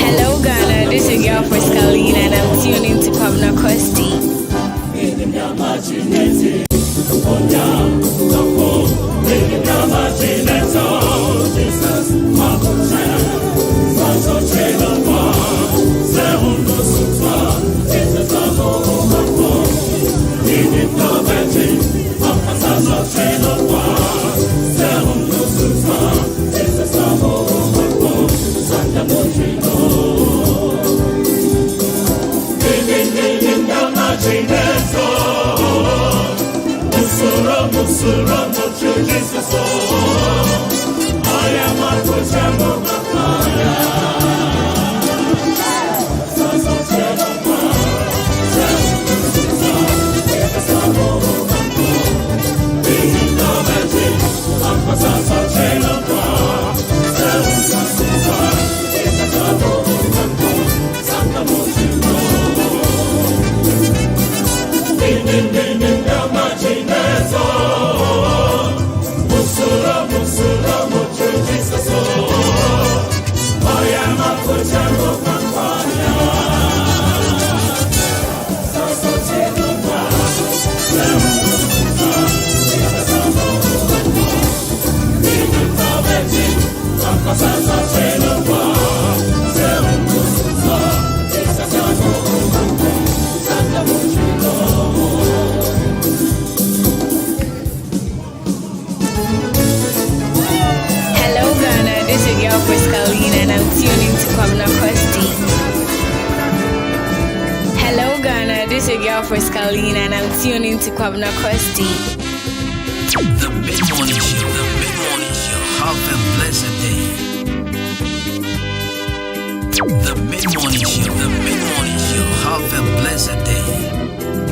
Hello Ghana, this is your girl Friscalina and I'm tuning to Kwabena Costy. Friscalina and I'm tuning to Kwabena Costy. Hello Ghana, this is your girl Friscalina and I'm tuning to Kwabena Costy. The mid-morning show, have a blessed day. The mid-morning show, have a blessed day.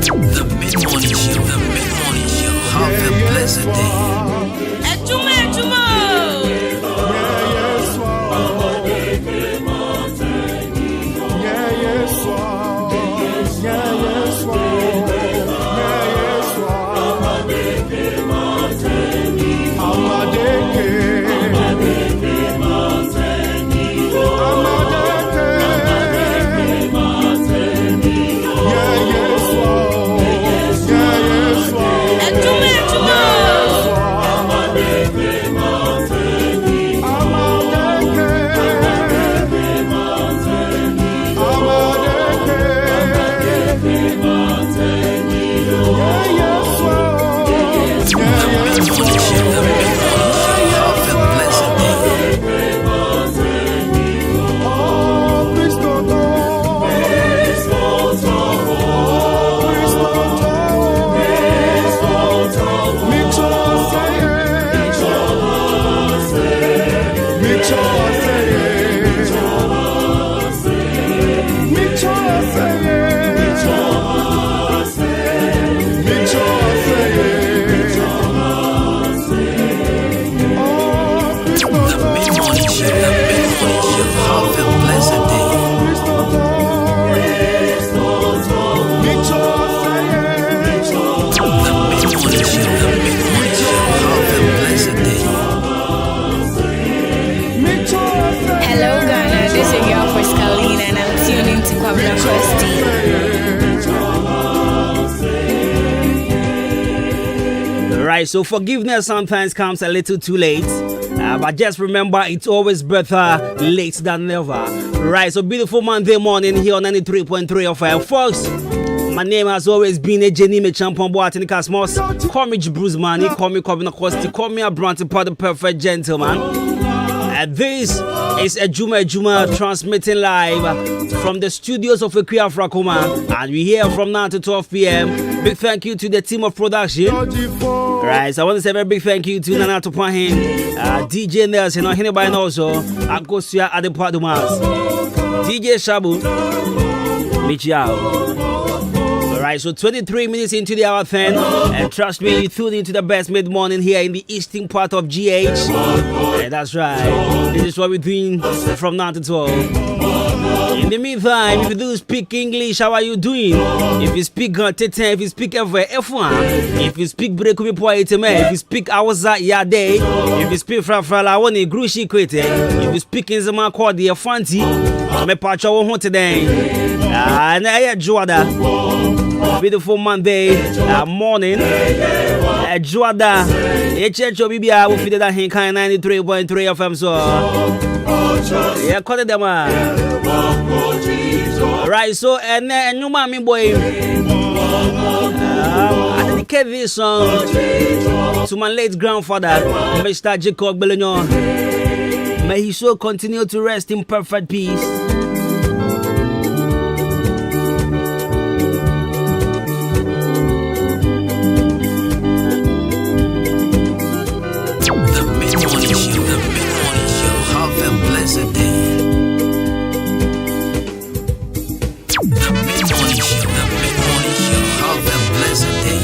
The mid-morning show, have a blessed day. Adwuma. Right, so forgiveness sometimes comes a little too late. But just remember, it's always better late than never. Right, so beautiful Monday morning here on 93.3 of FM. Folks, my name has always been a Jenny Champion Boatini Cosmos. Call me Bruce Money, call me Kwabena Costy, call me a Branty Pot, the perfect gentleman. This is Adwuma transmitting live from the studios of Equia Frakoma, and we here from now to 12 p.m. Big thank you to the team of production. Right, so I want to say a very big thank you to Nana Topahin, DJ Nelson, and anybody also, Akosia Adepadumas, DJ Shabu, Michiao. Alright, so 23 minutes into the hour 10, and trust me, you tuned into the best mid-morning here in the eastern part of GH. Yeah, that's right. This is what we're doing from now to 12. In the meantime, if you do speak English, how are you doing? If you speak Tete, if you speak F1, if you speak Brekumi Poeteme, if you speak Awaza Yade, if you speak Frafala, Wani Grushi Kwete, if you speak in Zama Kwadi Fanti, I'm a patch of one today. And I Joada. Beautiful Monday morning. Joada. HHO Bibia will feed that Hinkai 93.3 FM. So, yeah, call it them. Right, so, and you mommy boy. I dedicate this song to my late grandfather, Mr. Jacob Bellignon. May he so continue to rest in perfect peace. Blessed day. The mid-morning show, have a blessed day.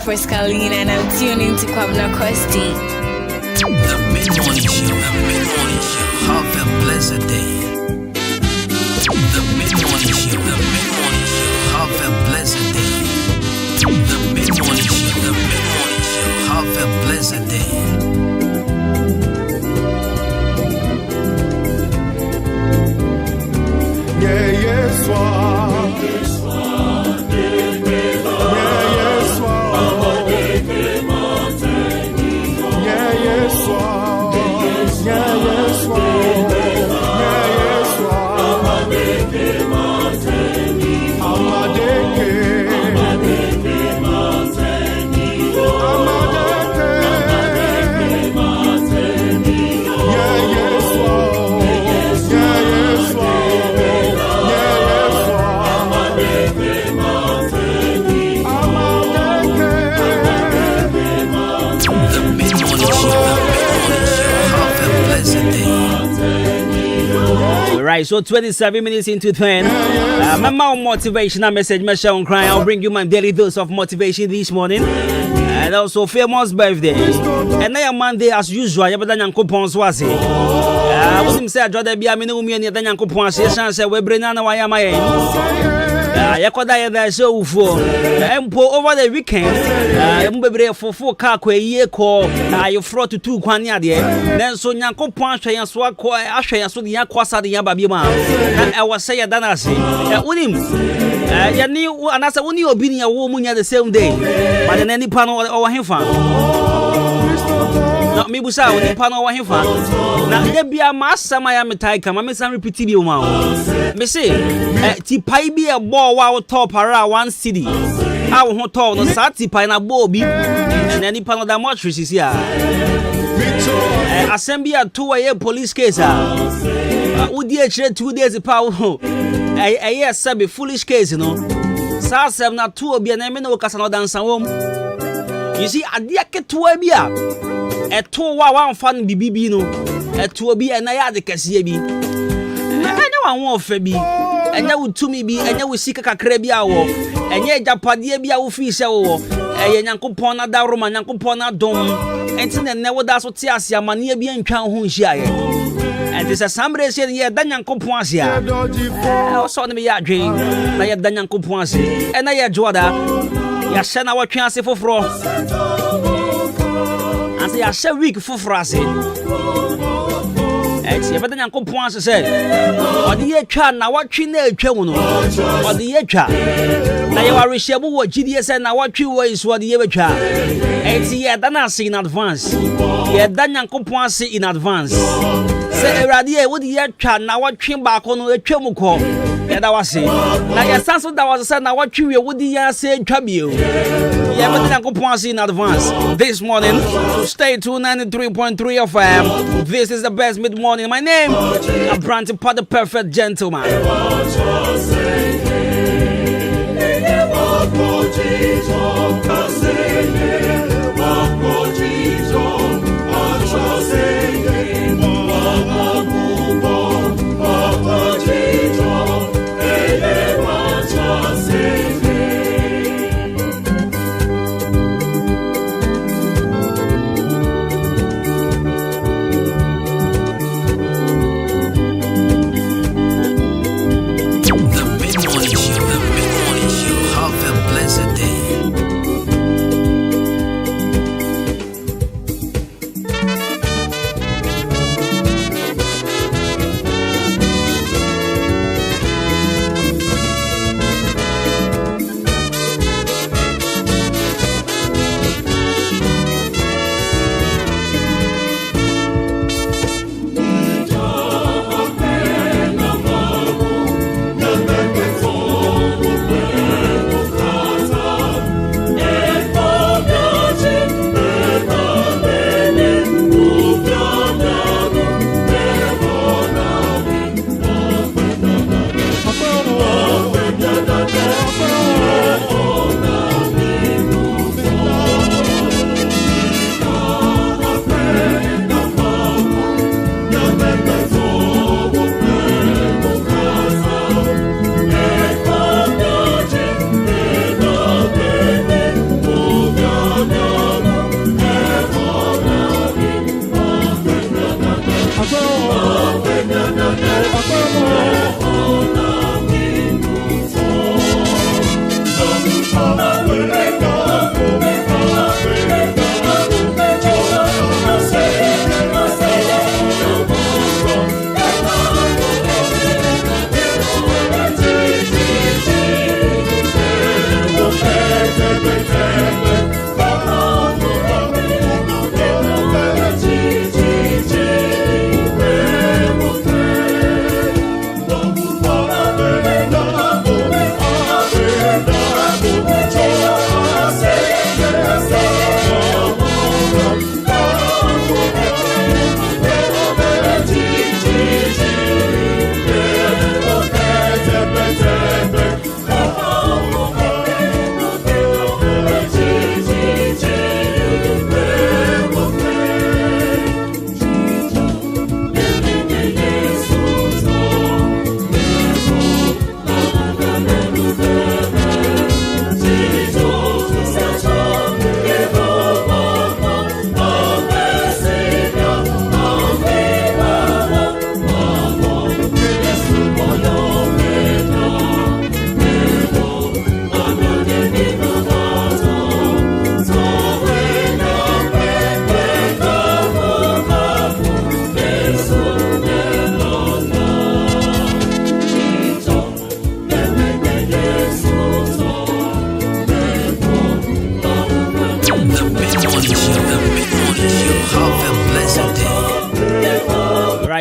First Kalina, and I'm tuning to Kwabena Costy. The mid-morning show, have a blessed day. The mid-morning show, have a blessed day. The mid-morning show, have a blessed day. Yeah, yes, Right, so 27 minutes into 10. My motivational message, Michelle crying. I'll bring you my daily dose of motivation this morning. And also famous birthday. And now Monday as usual, you better coupons was it. I was him say I'd rather be a minute and then coupons. Yes, I said we're bringing on why am I? Yakoda there so for over the weekend. Mbebre for car ye call. You fraud to 2 kwanya there. Then so nyanko pon hwe yan so akọ ahwe yan so de yan kwasa de yan babie ma. Na I was say dana se. Unim ya ni anasa uni obi ni ya wo munya the same day. But then any pan or hemfa. Na me busa uni pan or hemfa. Na ye bia masama ya metai kama me san repeat bi o ma. Me say ti pai bi e bo wa top ara 1 city. A wo ho top no sa ti pai na bo bi. Na ni pan da much sisi a. Assembly at 2 a.m. police case. Would you 2 days power? A year sabi foolish case, you know. Sasem na 2 obi na me no kasa no dansa wom. You see, adia ke 2 obi a 2 wa fan bibibi no. 2 obi na ya de kase bi. Anya wa ho ofa bi. Anya wutumi bi, anya wusika kakra bi awo. Anya japade bi a wo fi se wo. Eye nyankopon na da roma nyankopon na dom. Enti na ne wo da so te ase amane bi antwa ho nhia ye. And this is somebody saying, yeah, Danyan Compoisia. I saw me ya dream. Na ya Danyan Compoisi. And I ya Joda. Ya Shana wa chance for fro. And say, I shall week for frasi. And see, but Danyan Compoisi said, or the year chan, now what you know, Chono, or the year chan. Now you are reshabu what GDS and now what you is what the year chan. And see, yeah, Danasi in advance. Yeah, Danyan Compoisi in advance. Say Radia, what the year chan now what trim back on the Chomuko. Yeah, that was it. Now, your son, that was a son. Now, what you would the year say, Tribute. Yeah, but then I go in advance this morning. Stay tuned 93.3 FM. This is the best mid morning. My name is Branty Pot, the perfect gentleman.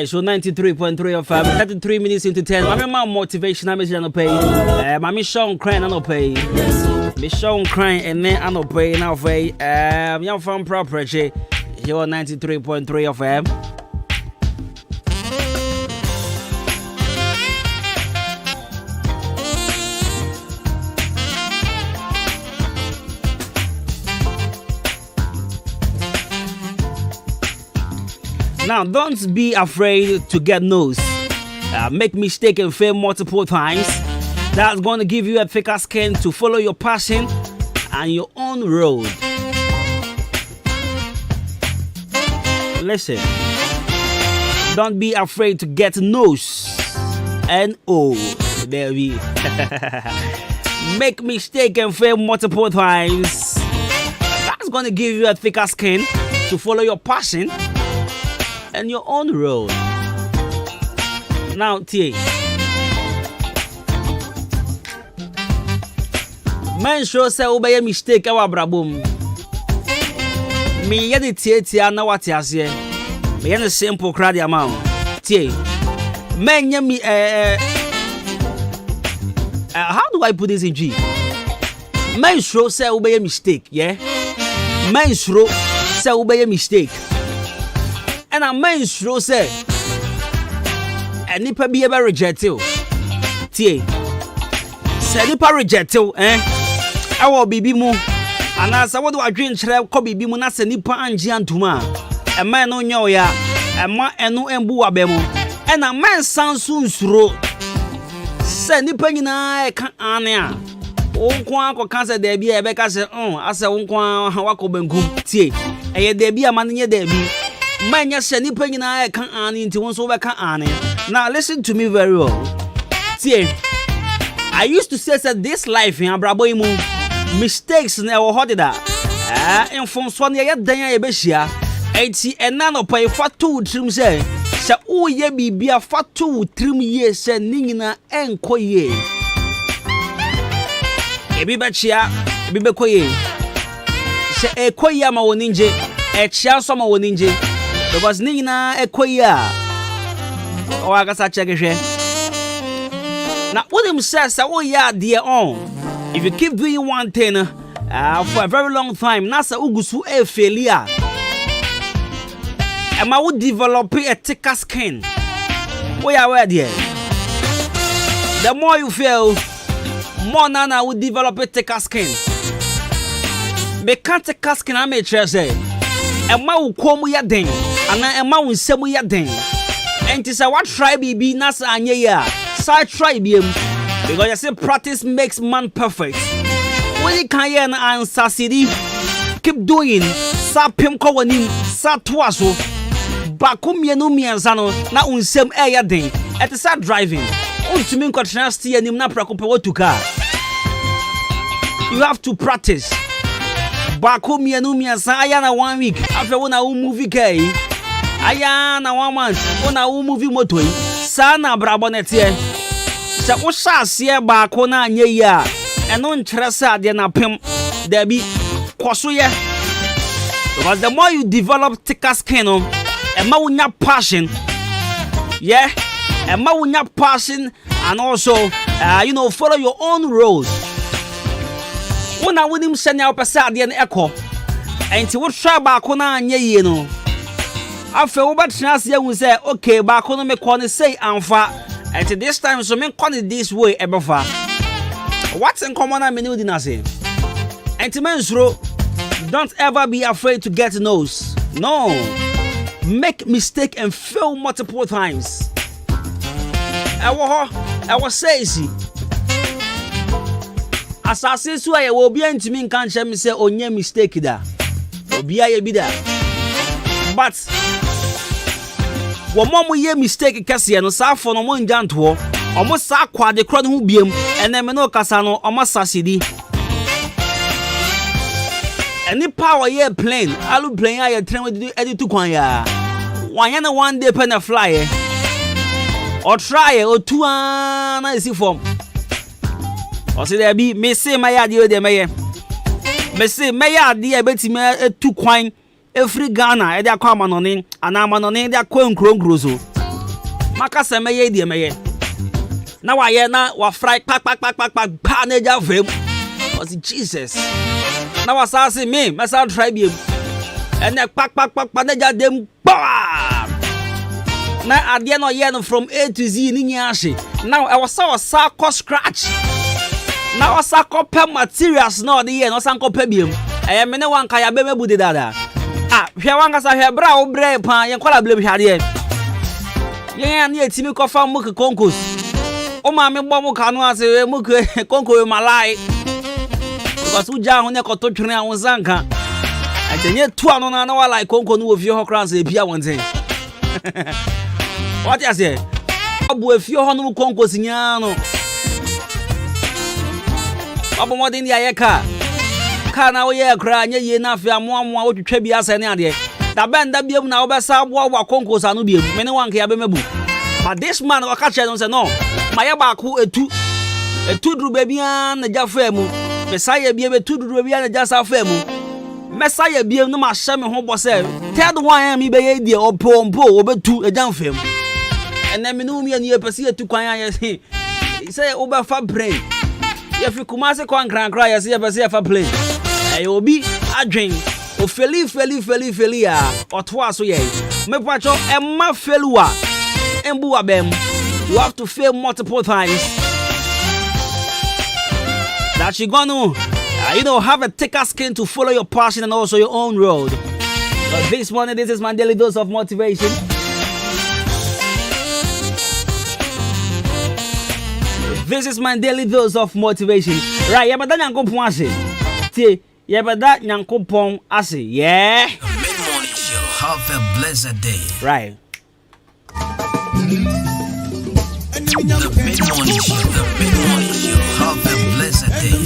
Alright, so 93.3 FM, 33 minutes into 10. Mami ma motivation I no pay. Mami Sean crying I no pay. Me Sean crying and then I no pay now pay. Young from property. Here on 93.3 FM. Now, don't be afraid to get no's. Make mistake and fail multiple times. That's going to give you a thicker skin to follow your passion and your own road. Listen, don't be afraid to get no's. N-O. There we Make mistake and fail multiple times. That's going to give you a thicker skin to follow your passion and your own road. Now, T. Man sure say obey a mistake our brabum. Me yet tia na what ya say. Me a simple crowd amount. T. Man me how do I put this in G? Man sure say obey a mistake, yeah? Man sure say obey a mistake. And a man sure say, and nipa be ever reject you. Tie, say nipa reject you, I will be mu. And as I what do I drink, ko bibi mu na se nipa anji antuma. A man no nyo ya, a man enu embu abemo. And a man sound soon suro. Say nipa nyina ka ane a. Onkwa ko kanse de bi e be ka se ase onkwa wako benkum. Tie, eye de bi amane de bi. Manya shani penina can ani into one so can ani. Now listen to me very well. See, I used to say that this life in Abraboimu mistakes never hoarded that. In from Sonia Danya Besia, 80 and none of pay for 2 trim say, Sha o ye be a fat 2 trim years and Nina and Koye. Ebi Bachia, Bibe Koye. Sha a Koyama o ninja, a Chiasoma o ninja. Because Nina Equia. Oh, I guess I check it. Now, what him says, oh, yeah, dear on. If you keep doing one thing for a very long time, Nasa Ugusu a failure. And I would develop a thicker skin. We are where, dear. The more you fail, more Nana would develop a thicker skin. They can't take a skin, I may say. And my will come ya ding. And I am out with some ya ding. And tis a what try be nasa anya ya. Side try be because I say practice makes man perfect. When you can answer city, keep doing sapim kowanim satwaso. Bakum yenu mianzano na unsem ya ding. At the start driving. Ultimate contrasty and na prakopo to car. You have to practice. Bakum yenu mianza ayana 1 week. After one movie kay. Ayana 1 month, on a movie motor. Sana brabonetie. Sa usha sie ba kona nye ya. Eno ntresa de na pem. Debi kwasoye. Because the more you develop thicker skin, and ma wunya passion. Yeah, and ma wunya passion, and also follow your own road. When I wouldn't send out a sad echo. And to what try ba kona nye ye no. After over chance, you will say, okay, back on me corner say amfa. And this time, so men call it this way, ever far. What's in common? I mean, didn't say. And to men's row, don't ever be afraid to get no's. No, make mistake and fail multiple times. I was saying, as I say, so I will be into me can't me say, oh, yeah, mistake that. Be I be that. But one more year mistake Cassiano sa for no one janto almost sa kwa de crowd who beam and then no casano almost sassidi. Any power year plane, I'll play I train with the edit to Quanya. One day pen a fly or try or two I see form. Or say there be may say my idea de mayor. May say my idea betty me 2 coin. Every Ghana, they are common on in, and I'm on in their coin chrome cruzo. Makasa meye die meye. Na wa ye na wa fry pak pa na ja fam. Was Jesus. Na wa sa se me sa try biem. And pak na ja dem ba. Na ade no ye no from A to Z ni nyahye. Now I was sa cost scratch. Now was sa copper materials no the ye no san copper biem. Eh me ne wan ka ya be mebu de dada. Ah, hwe wan ka sa hwe bra wo bre pa ye kwala blem hwade ye. Ye na etimi kofa mu konkos. O ma me bo mu ka no ase mu konko malai. Because uja ho ne koto twene awon sanka. Ajenye tu ano na wa like konko no wo fie ho kran se bia wonten. What you say? Abu efie ho no konko sinya no. Abu modin dia ye ka. Ka na wo ye kra nya ye na afia moamoa wo twetwa bia ase ne ade. Da benda biem na wo be sa abo wa konko sa no biem. Me ne wanka ya be mebu. But this man wa ka che no say no. Ma ye ba ko etu duru ba bia na jafa mu. Me sa ye bia betu duru ba bia na jasa fa mu. Me sa ye biem no ma hye me ho bo say. Third one am be ye die opompo obetu ejan fa mu. Ene me no mi ani e pese etu kwan ya say. Say wo be fa brain. Ye fi kumase kwa nkran ya say ye pese ye fa play. Obi adwen o feli a oto aso ye me pacho emma felua embu abem. You have to fail multiple times that you're gonna have a thicker skin to follow your passion and also your own road. But this morning, this is my daily dose of motivation. This is my daily dose of motivation. Right, yeah, but then I'm going to yeah, but that Nyankopon ase. Yeah. The mid-morning show. Have a blessed day. Right. The mid-morning show. The mid-morning show. Have a blessed day.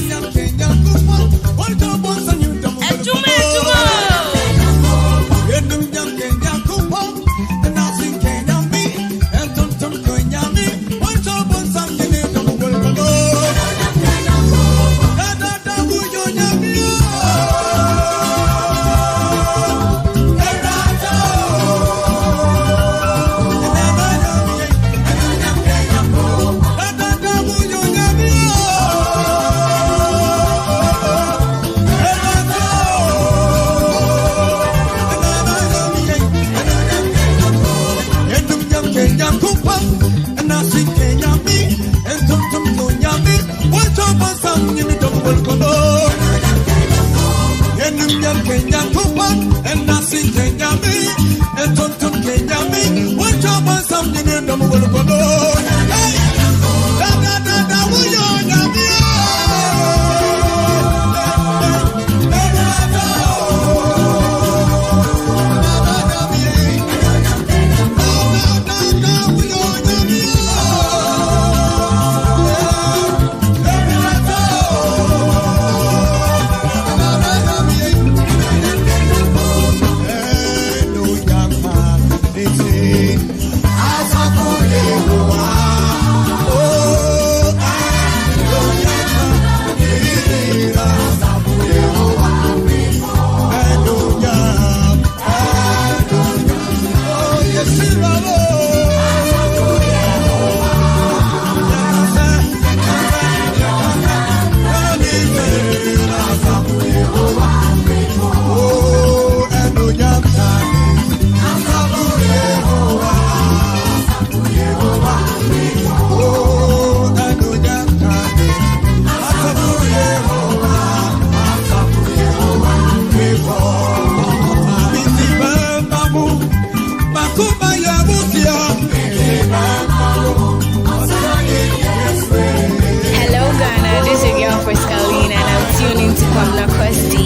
Hello Ghana, this is your voice Kalina and I'm tuning to Kwabena Costy.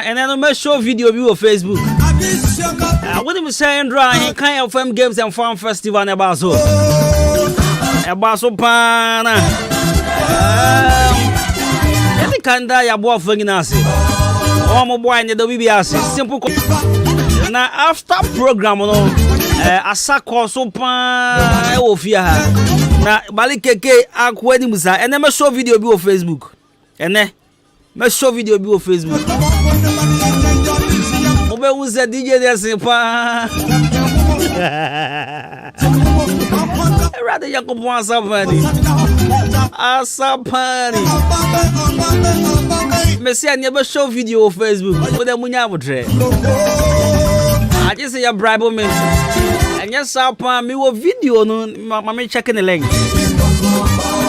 and then I show video view on Facebook. What am I saying? Dry kind of fun games and fun festival and about so. About so pana. Any kind of ya boy for ginasi. Oh my boy, the BBS simple. Now after program, no, asako so pan ofia. Na bali keke akwani musa. And then I show video view on Facebook. And then I show video view on Facebook. Obe usa DJ desse pa. Rather Jacob wants somebody. Asapani. Messi I never show video on Facebook. What the munya wotre. I just say you bribe me. And yes sapa me wo video no me checking the link.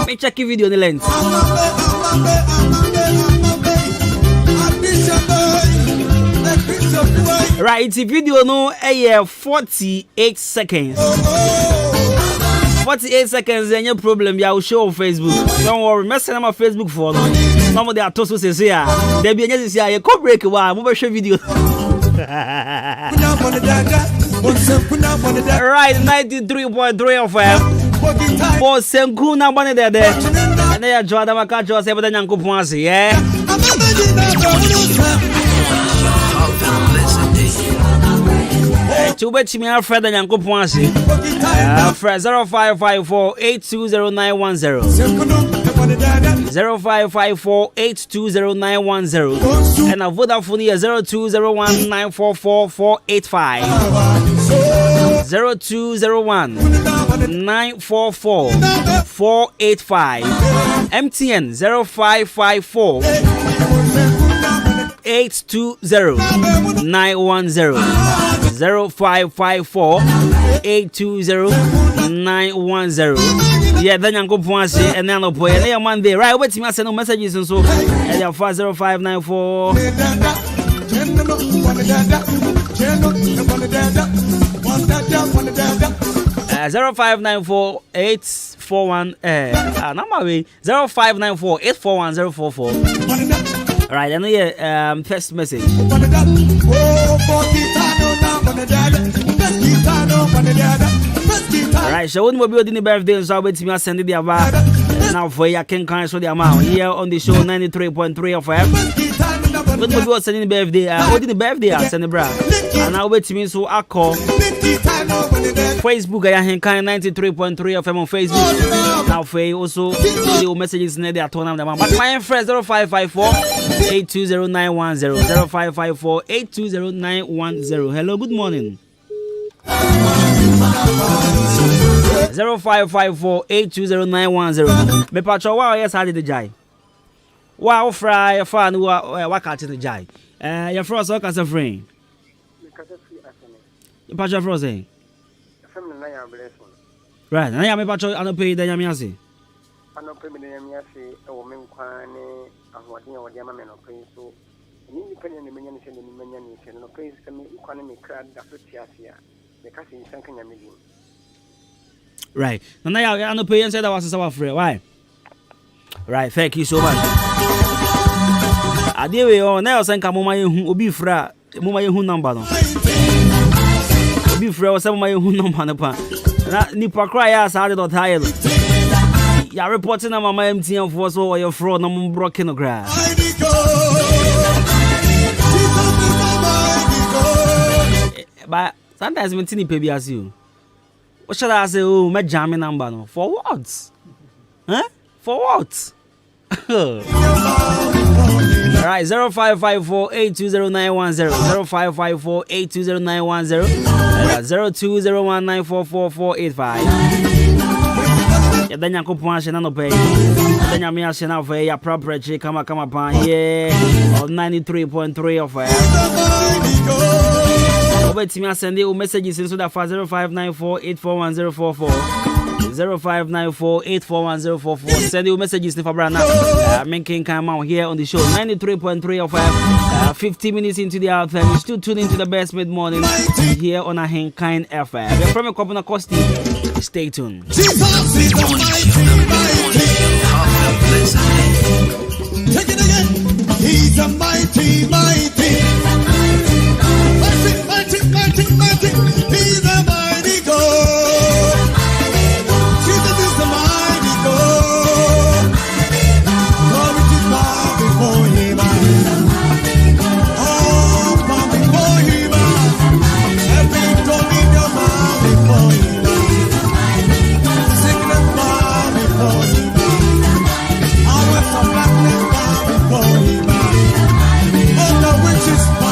Me check video the link. Right, the video no 48 seconds. 48 seconds, any problem, I will show on Facebook. Don't worry, messing on my Facebook for no. Some of the actors will say, there be any say, I could break a while, move show video. Right, 93.3 of FM. For Senkuna money there. And they are Jordan Makajo, 7 young Kupuansi, yeah. To bet me, our friend and Uncle Poinsi. Friend 0554-820910. 0554-820910. And a Vodafone here 0201-944-485. 0201-944-485. MTN 0554-820-910. 0554-820-910. Yeah, then you go point and then boy, and then Monday, right? Wait, me send no messages and so. And then 50594. 0594-841 number 0594-841-044. Right, and here first message. Alright, so when we be doing birthday, so wait me send it about now for you can cancel the amount here on the show 93.3 of FM. When we be sending birthday, what the birthday send the bra. And now wait me so I call Facebook I can 93.3 of FM on Facebook. Now for also the messages in there turn them. But my friend 0554-820-910. 0554-820-910. Hello, good morning. 0554-820-910. Me patro wow yes had the jai. Wow fry fan who wakati the jai. Your frost or cast a friend. You patro frost eh? Right, na ya me patro anope da ya me ase. Anope me da ya me ase e wo me nkwane ahoden ya wode ama me no pay so. Ni ni panya ni menya ni se ni menya ni se no pay se me nkwane me kra da so tiasia. Right. Now I no pay and said that was our free. Why? Right, thank you so much. I deal with all now send come my obi fra mama hu number no. Obi fra was my hu number no pa. Na nipa cry as I did tired. Ya reporting na mama MTN for so your fraud no broken no gra. But sometimes when Tini pay as you. What should I say? Oh, my jamming number no. For what? Huh? For what? Alright, 0554-820-910. 0554-820-910. 0201-944-485. Then you can punch and no pay. Then you may have seen out for your property. Come upon here on 93.3 of air. Wait me send you messages into that 0594-841-044. 0594-841-044. Send you messages for Brana. Making come out here on the show 93.3 of 50 minutes into the hour. You still tune into the best mid morning here on a Kind FM. You're from Kwabena Costy. Stay tuned. Take it again. He's He's a mighty, mighty. Mighty, mighty, mighty, mighty. He's a mighty God. Jesus is the mighty God. Glory to God before him. Oh, bow before him. Every dominion bow before him. Sickness bow before him. Hours of blackness bow before him. All the witches bow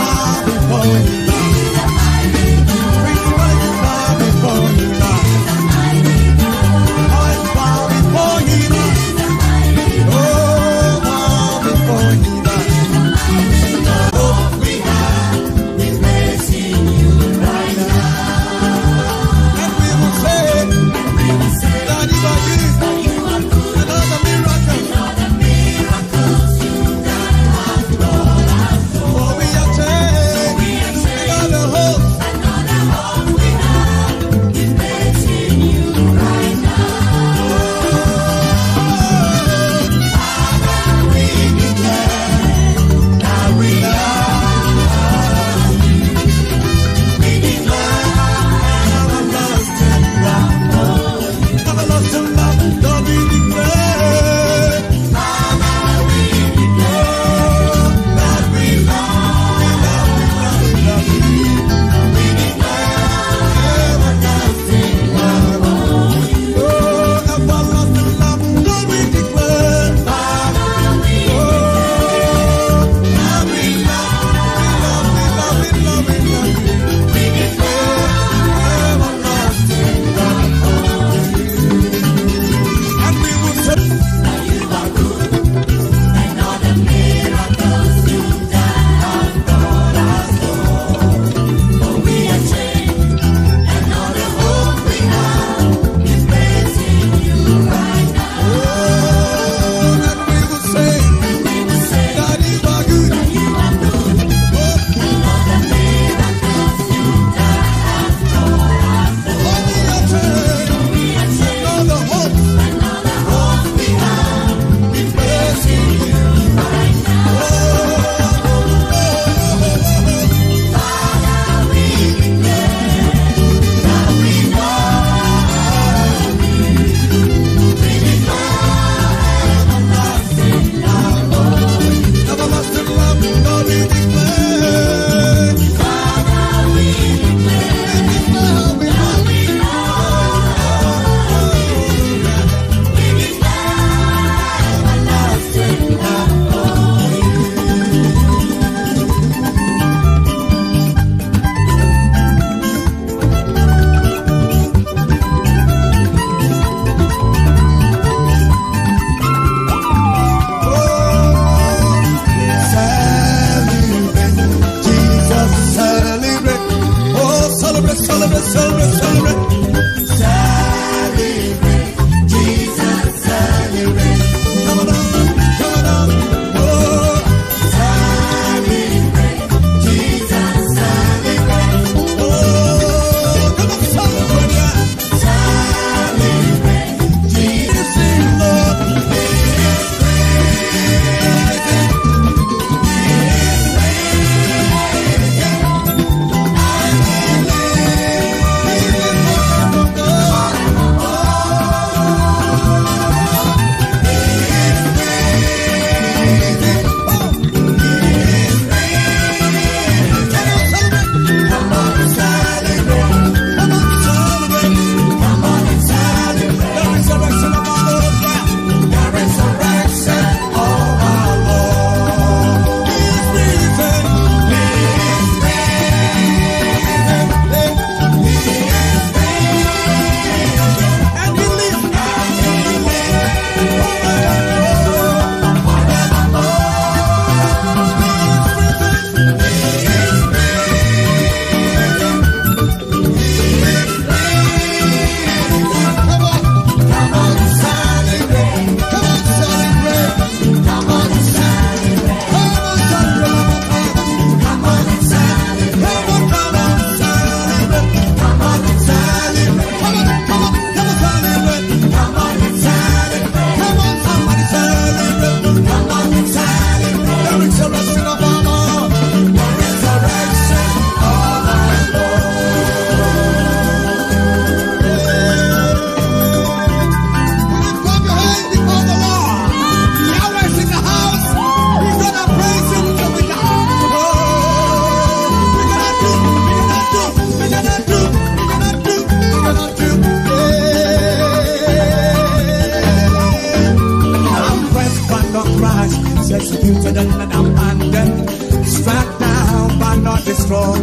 destroy.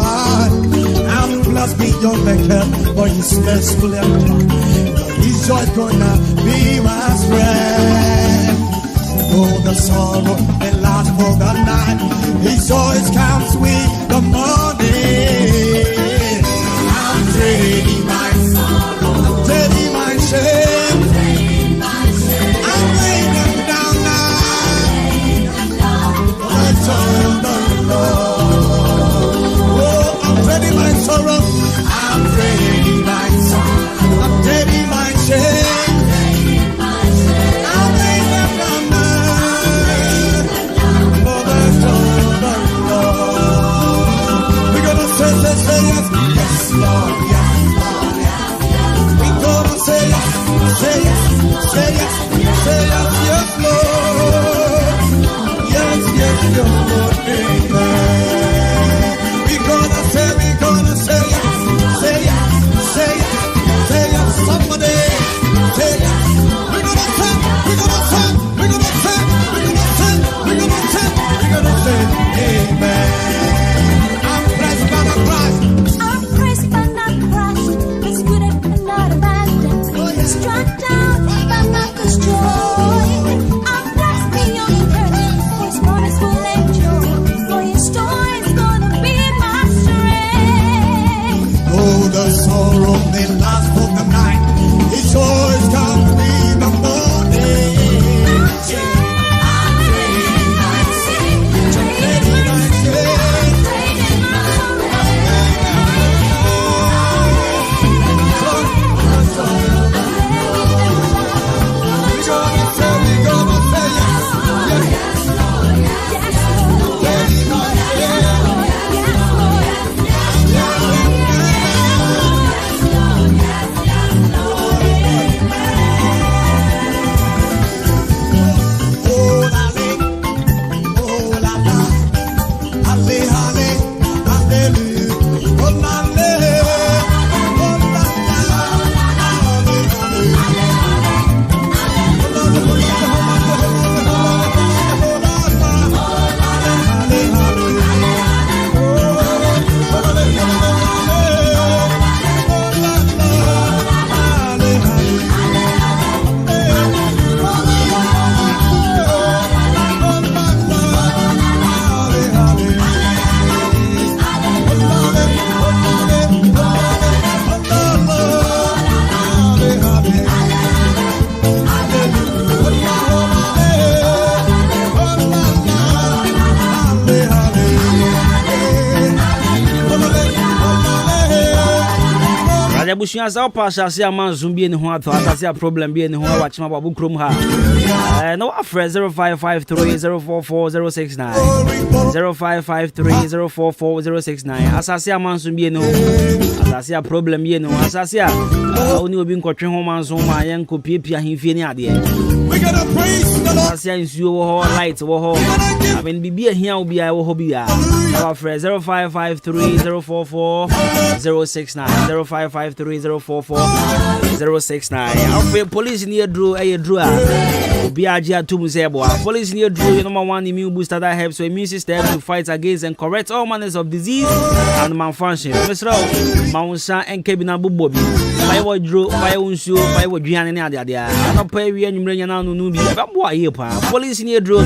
I'm blessed beyond measure, for His mercy will ever. His joy gonna be my strength. Oh, the sorrow that lasts for the night, His joy comes with the morning. I'm trading my sorrow, I'm trading my shame, I'm laying them down now. The joy of the Lord. Oh, I'm trading my sorrow, I'm trading my sorrow, I'm trading my shame. Say yes, yes, Lord, yes, Lord, yes. We gonna say yes, say yes, say yes, say yes, yes, Lord. Yes, yes, yes, Lord, amen. We gonna say yes, say yes, say yes, say yes, somebody, say yes. We're gonna say, we're gonna say, we're gonna say, we're gonna say, we're gonna say, we're gonna say, amen. I'm blessed by the Christ. Struck down by Marcus joy. I'm blessed beyond curse. His promise will endure. For His story is gonna be my strength. Oh, the sorrow may last for the night. His joy comes to be the morning. Bushia sa pasha se ama zumbi ni ho ato atase a problem bi ni ho wa chima babu krom ha no afre 0553044069 0553044069 asase ama zumbi ni ho asase a problem bi ni ho asase a oni obi nkotwe ho manzo ma yen ko piepia hemfie ni ade asase nsuo wo ho light wo ho aben bibia hia obi a wo ho bia afre 0553044069 0553044069 police near Drew Drew Biaja to Musebo. Police near Drew number 1 immune booster that helps your immune system to fight against and correct all manners of disease and malfunction. Mr. Maunsa and Kwabena Bobby. Fire what Drew, fire unsu, fire what Gianni Adia. I'm not pay we and you now no be about police near Drew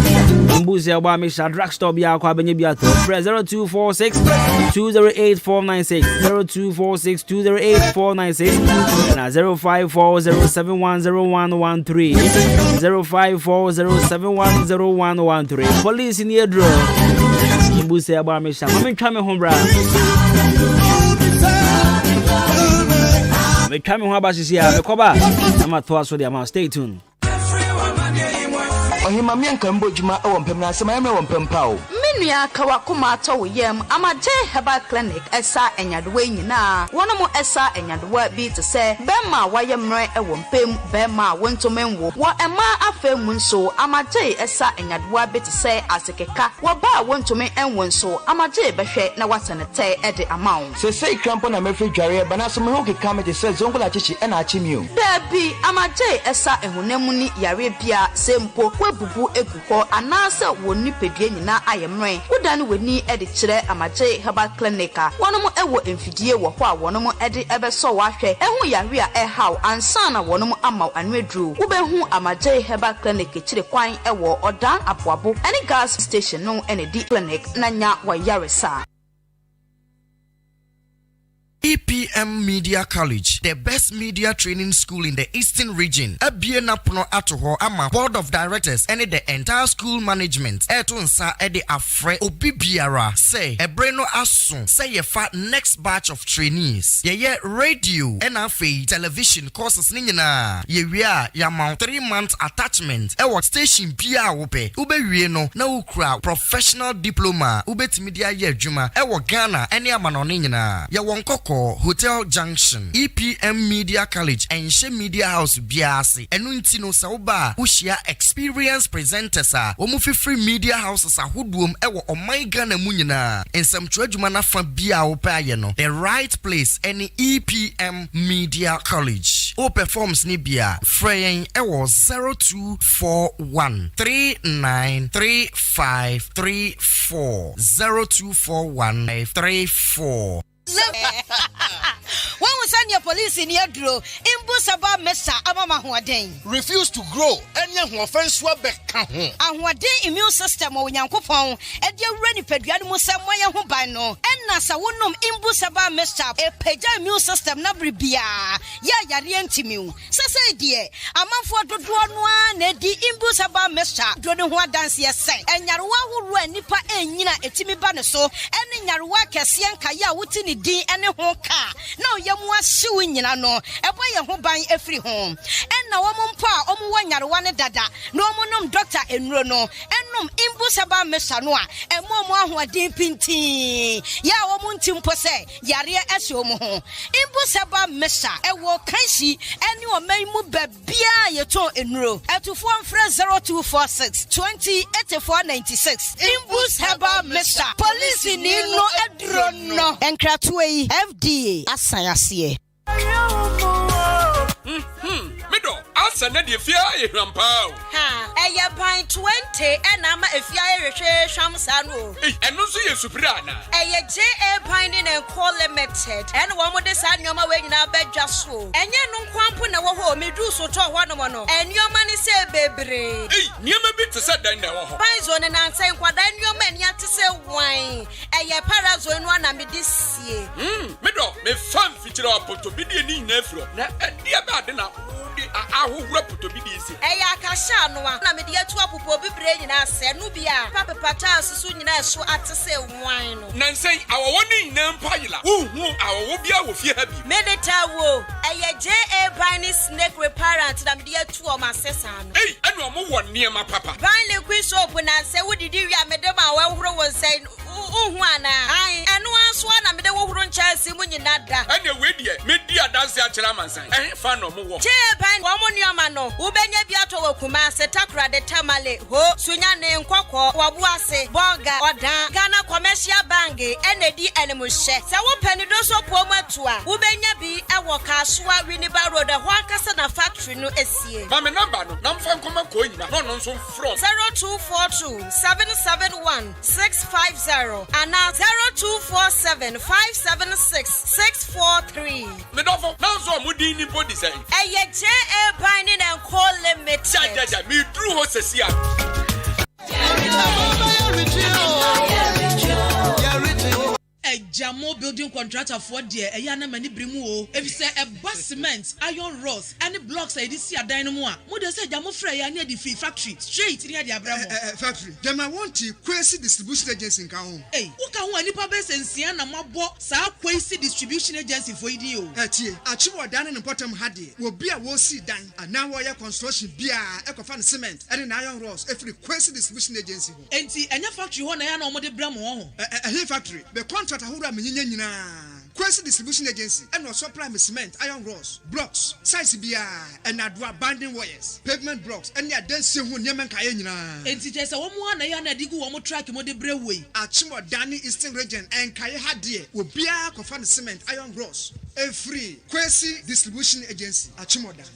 Mbusia Bamisha drugstore Bia Kwabena Biato. 0246 208 496 0246 208 496 and 0540710113 0540710113 police in your draw Mbusia Bamisha I'm coming home bra me coming home about here me koba I'm at so the amount stay tuned Ohimamia nkambo juma owompem na asema yemre wompem pawo menua kawa kuma ato yem amaje herbal clinic esa enyadewa nyina wonomo esa enyadewa bi te se bema wayemre ewompem bema wontomenwo wo ema afemu nso amaje esa enyadewa bi te se asekeka wo ba wontomen enwo nso amaje behwe na wasenete ede amawo se krampo na mefri dware bana so me ho keka me te se zongola chichi ena achimio dabi amaje esa ehunamuni yare bia sempo bubu eguko anase woni pedie nyina ayemre anwe woda no wani de kire amaje herbal clinic a wonom ewo emfidie wo ho a wonom de ebeso wahwe ehu yare a ehaw ansa na wonom amaw anwedru wobehu amaje herbal clinic kire kwan ewo odan aboabo any gas station no ene di clinic na nya wa yaresa. EPM Media College, the best media training school in the Eastern region. Abiena Puno Atoho ama board of directors and the entire school management. Etunsa ede afre obibiara say ebreno asun say ye fa next batch of trainees. Ye radio and afe television courses ninyina. Ye wia ya mount 3 months attachment. Ewa station bia wope. Ube wieno na ukra professional diploma. Ube timidia ye juma. Ewa Ghana any amano ninyina. Ye wonkoko Hotel Junction, EPM Media College, and She Media House Biasi. Enunti no sauba ushia experienced presenters free media houses hudwom ewo omaiga na munyina. And some trajumana from bia opayeno. The right place any EPM Media College. O performs nibia fraying ewo 0241 393534 0241 34. When we send your police in your draw, Imbusaba Mesa Abama Huaden. Refuse to grow, any offense back. And what day immune system or Yankopon, and your ready pediatric Samoya Hubano, and Nasa Wunum Imbusaba Mesa, a peja immune system Nabribia, Yarientimu. Sasa dear, a month for the one, the Imbusaba Mesa, Dronua dance yes, and Yarwa who run Nipa and Yina Etimi Banaso, and in Yarwa Cassian Kaya Wutini D and a car. No, Yamwa suing no, a boy a home buying every home. And now one pa, one Yarwana dada, no monum doctor and Rono, and num Imbusaba Mesanoa, and Momo who are deep in tea. Ya woman timpose, Yaria Esomo. Imbusaba Mesa, a walk Kansi, and you may move Bia Yato in row. At to form fresh 0246 208496. Imbusaba Mesa, police in no adrono, and Kratway FDA. Asayasiye. Middle, answer the fear rampau. Ha, a pint 20 and I'm a fear shamsano. And no see a soprana. A J.A. Pinding and call limited, and one with the sun your way in our bed just so. And you know, Quampuna home, me do so to one, and your money say, baby. Near me bit to set down now. Pison and I'm saying, what then your men yet to say wine. A ya paras when one am this year. Middle, me fun feature up to be the nephew. And dear bad enough. I will rap to be easy. Eya Kashano, I'm a dear to a poor brain and I said, Nubia, Papa Patas, soon as so at to say wine. Nancy, our one in Empire, who our Wobia will fear happy. Meditawo, a J.A. Biny snake reparent, and I'm dear to my sessan. Hey, and no more one near my papa. Biny quiz open and say, what did you, Madame? Well, was saying, I and once one, I'm the one chance when you're not that. And your way, dear, mid dear dance at Chalaman. I ain't found no more. Ban woman yamano, Ubenya Biato Kuma, Setakra de Tamale, Ho, Sunyane and Kwako, Wabuase, Bonga, Oda, Ghana Commercial Bangi, NAD Animal Shed. Sawa Penidoso Poma Tua, Ubenya B, Awaka, Swa, Winiba Road, the Wakasana factory no SCA. Mamma number, no from Comacoin, no so from 0242 771 650 and now 0247 576 643. The novel, now so Mudini body say. J.A. Binding and call limited. Jaja, me drew Hosesia. A Jamo building contractor for dear a yana many brimu. If you say a bus cement, iron rods, any blocks I see a dynamo. Mother said Jamo Freya near the factory, straight near the Abramo factory. Then I want to Quasi Distribution Agency in Kaon. Hey, who can one Nipabes and Siana Mabo, Sa Quasi Distribution Agency for you? Achieve done in bottom Hadi will be a will see done, and now wire construction beer, Ecofan cement, and an iron rods, every Quasi Distribution Agency. And see, and your factory one I know what the Bramo. A factory, the contract. Quasi Distribution Agency and also prime cement, iron rods, blocks, size beer, and Adwuma binding wires, pavement blocks, and your dancing who Yaman Kayana. And it is a woman I digu one more track in the Breway. Achimo Dani Eastern region and Kaya Hadia will be a cofan cement, iron rods, a free Quasi Distribution Agency, Achimodan.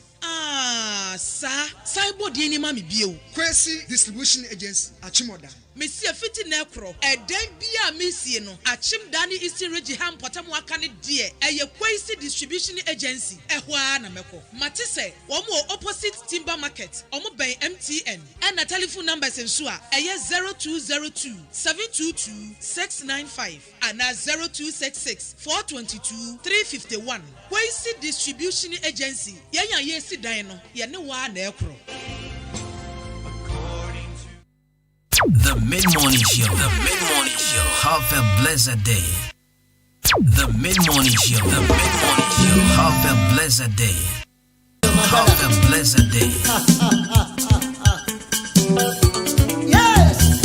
Sir, Cyber Dini Mami Bio, Quasi Distribution Agency, Achimodan. Messi fiti na ekro. Eden bia messi no. Achim dani isi regi ham potamu akane die. Eye Kwesi distribution agency. Ehwa na meko. Matise, omo opposite Timber Market. Omo ben MTN. And the telephone numbers ensure. Eye 0202 722 695 and 0266 422 351. Kwesi distribution agency. Yanya yesi dino. Yane wa na ekro. The Mid-Morning Show. The Mid-Morning Show. Have a blessed day. The Mid-Morning Show. The Mid-Morning Show. Have a blessed day. Have a blessed day. Yes.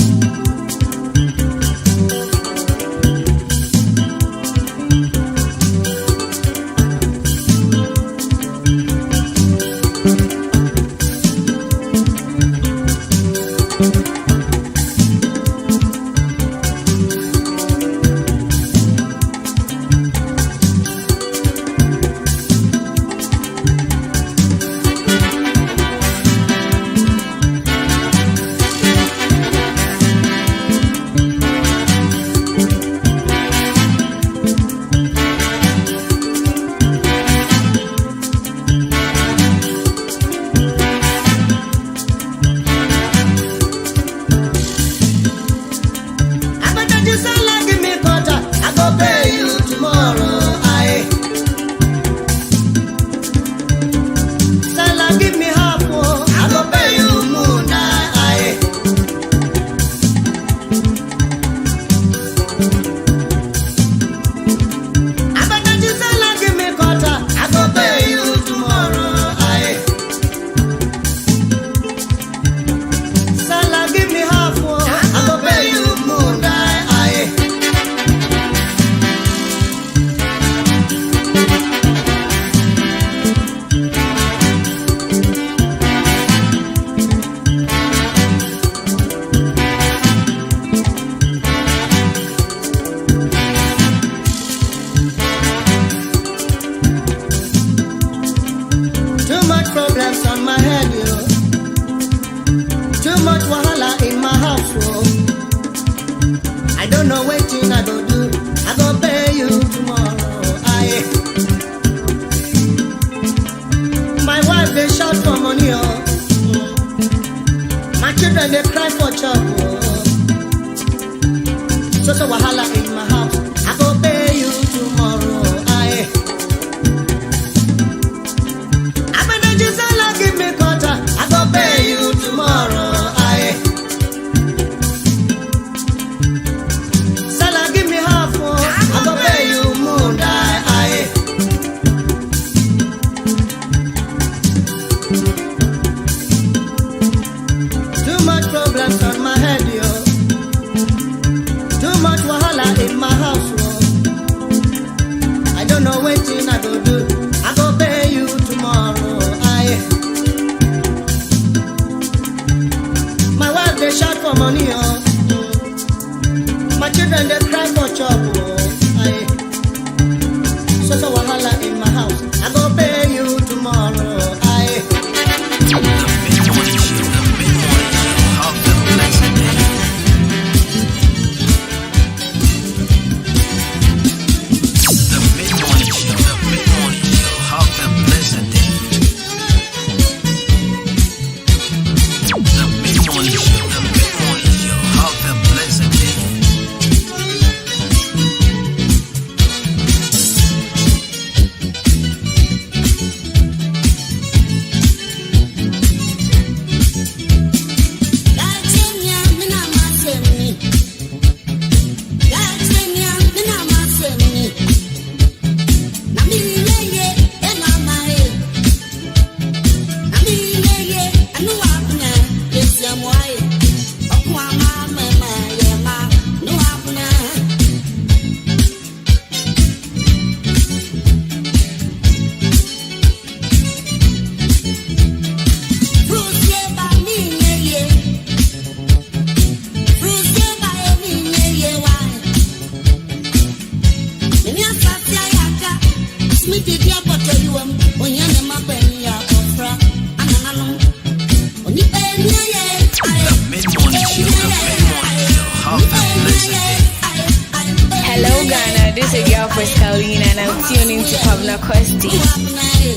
this is your voice Colleen and I'm tuning to Kwabena Costy.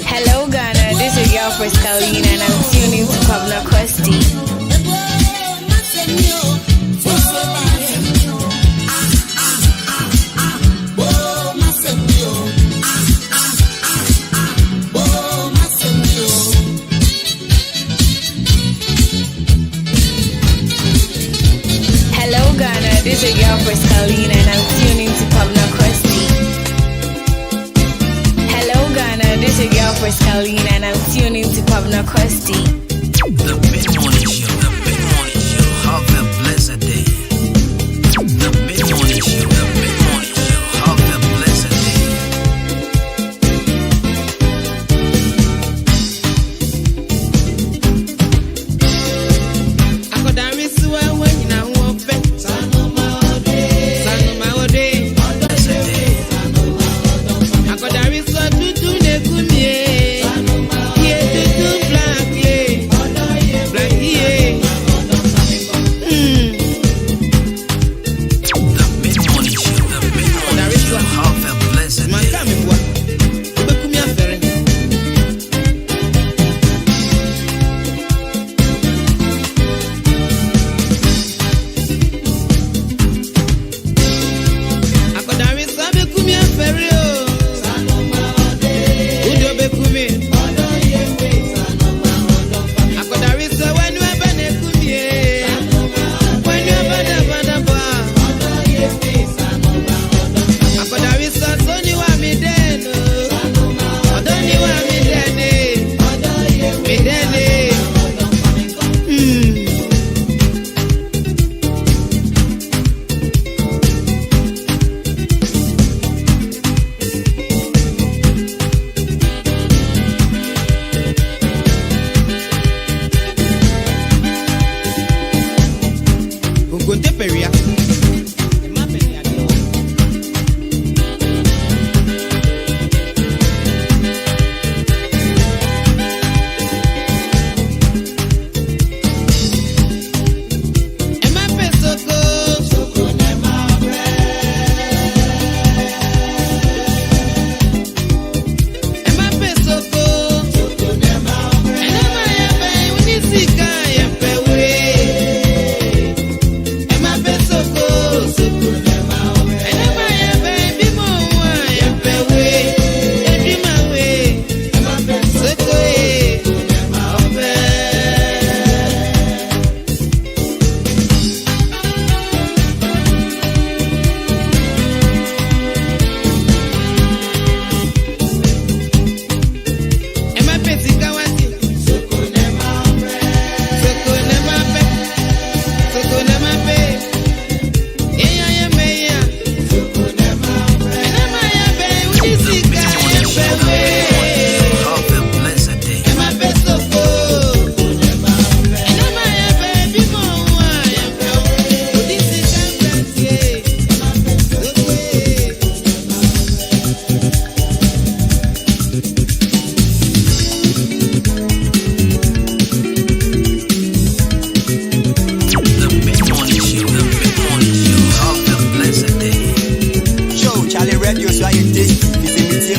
Hello Ghana, this is your voice Colleen and I'm tuning to Kwabena Costy. This is your voice Colleen and I'm tuning to Kwabena Costy. Hello Ghana, this is your voice Colleen and I'm tuning to Kwabena Costy. The mid-morning show, have a blessed day. The mid-morning show, have a blessed day.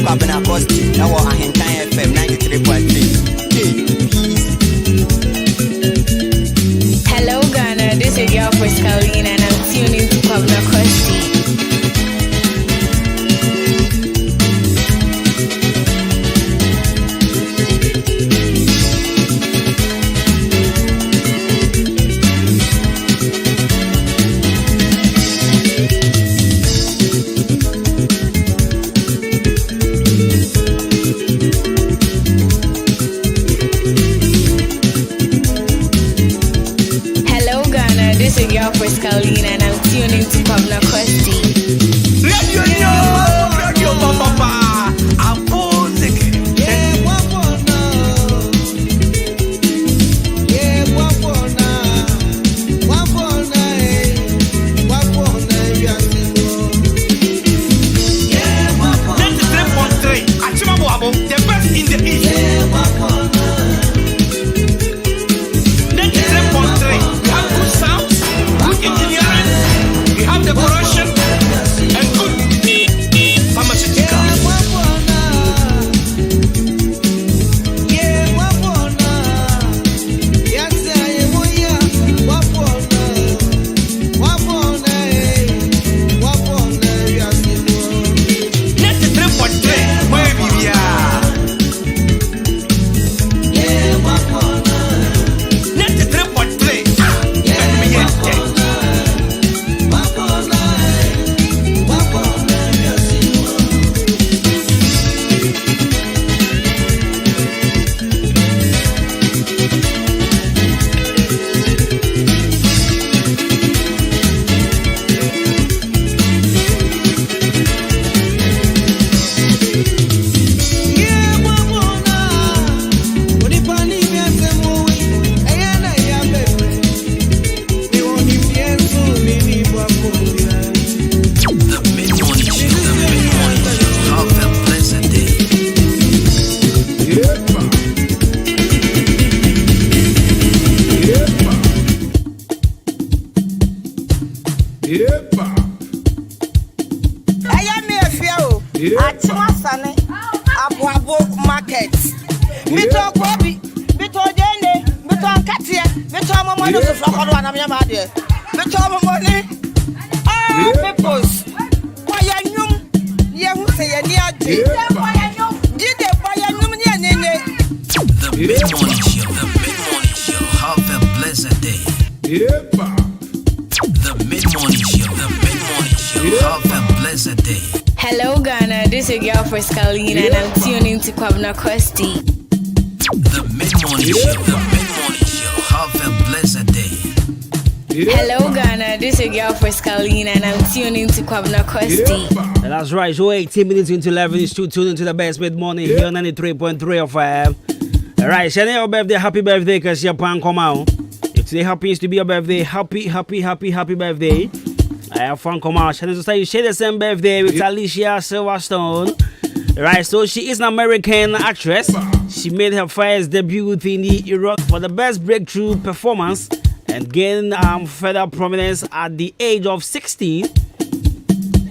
Kwabena Costy, now I can FM 93.3. Hello Ghana, this is your voice Colleen and I'm tuning to Kwabena Costy. Achimasane, Abuabo Market. Mito Kobi, Mito Jene, Mito Katia, Mito Momono to Flocon and Yamade. Mito Money. Ah, peoples. Why are you? You say a near G. Did they buy a new name? The mid-morning show. The mid-morning show. Have a blessed day. The mid-morning show. The mid-morning show. Have a blessed day. Hello, Ghana. This is your girl Frescalina, and I'm tuning to Kwabena Costy. The mid-morning show. The mid-morning show. Have a blessed day. Hello, Ghana. This is your girl Frescalina, and I'm tuning to Kwabena Costy. And that's right. So 18 minutes into 11 is to tune into the best mid-morning here on 93.3 of All right, share your birthday, happy birthday, because your pan come out. If today happens to be your birthday, happy birthday. I have fun come out. Share the same birthday with Alicia Silverstone. Right, so she is an American actress. She made her first debut in the Iraq for the best breakthrough performance and gained further prominence at the age of 16.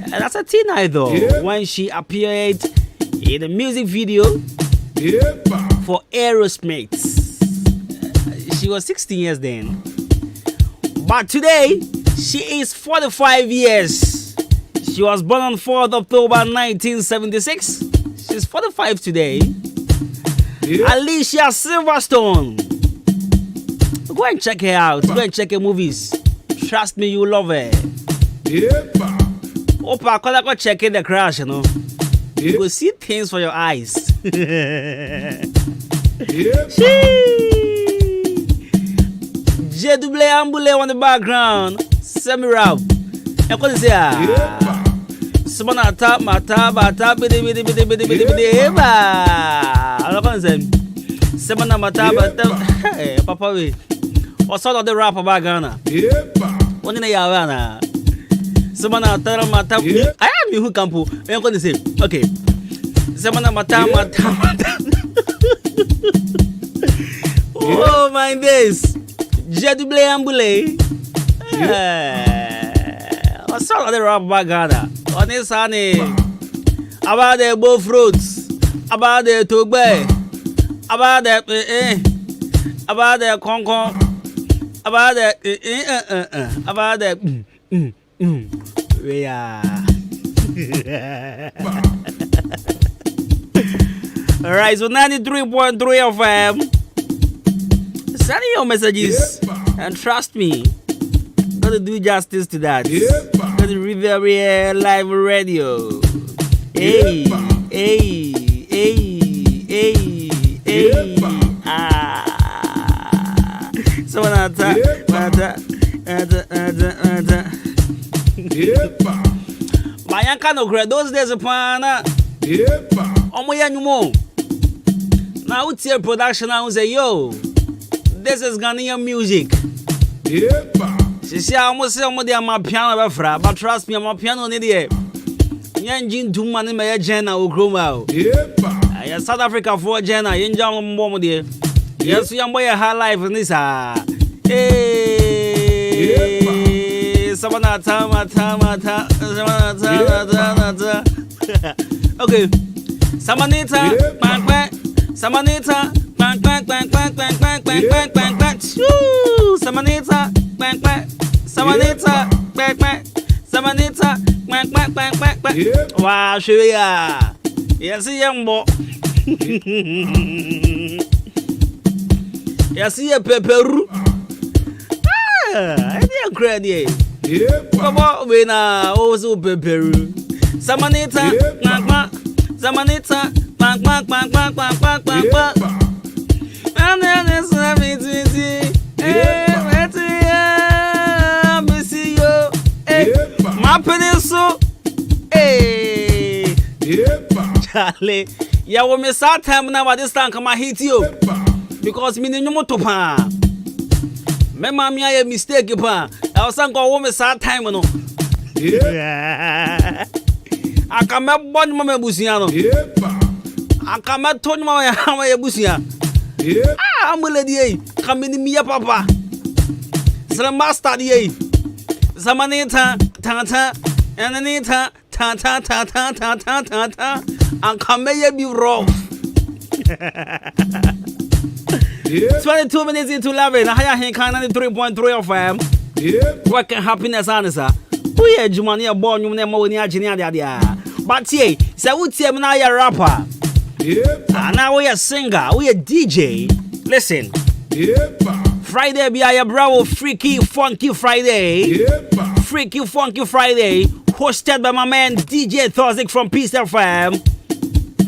And that's a teenager though, when she appeared in a music video for Aerosmith. She was 16 years then. But today, she is 45 years. She was born on 4th October 1976. She's 45 today. Alicia Silverstone. Go and check her out. Go and check her movies. Trust me, you love her. Opa, go check in the crash, you know. You will see things for your eyes. Jedouble Ambule on the background. Semi-rap. And what is it? Someone tap, bata, bidi, eba. I'm not going to say. Someone mata, hey, Papa, we. What's all of the rap about Ghana? One in a Yavana. Someone tell mata. I am you who can pull. I'm going to say, okay. Someone mata. Oh, my days. Jedouble Ambule. What's all of the rap about Ghana? On this honey, about the both fruits, about the tugbe, about the about the concon, about the about the we are. All right, so 93.3 FM. Send your messages and trust me. Gotta do justice to that. Gotta Riviera Live Radio. Hey. Someone attack. My uncle no grade those days upon. Omoya nyumo. Now it's your production. I say, yo, this is Ghanaian music. She say almost say my piano befra, but trust me, I'm a piano ni there. Yanjin too many my Jenna Okroma. Yeah, South Africa for Jenna, Yanjam Mom there. Yes, young boy a high life in this. Hey, Samana Tama. Okay, Samanita, Samanita, Samanita, wow, sure, yeah. Yes, young boy. Yes, yeah, pepper. I didn't credit. Come on, we now also pepper. Samanita, Samanita, and then it's everything. My pencil, Charlie, ya will miss our time now at this time. Come and hit you because me no motopa. Me mammy, I mistake you, pa. I was going to miss our time. No, I come up one moment, Busiano. I come up to my Busia. I'm a lady, come in me, papa. Some master, Samanita, Tata, and Anita, and can be rough. 22 minutes into 11. I hear 93.3 of them. What can happiness answer? We are Jumania born, you never know any. But yeah, so we say now you're a rapper. And now we are singer, we are DJ. Listen. Friday be a bravo freaky funky Friday. Freaky funky Friday. Hosted by my man DJ Thozik from Peace FM.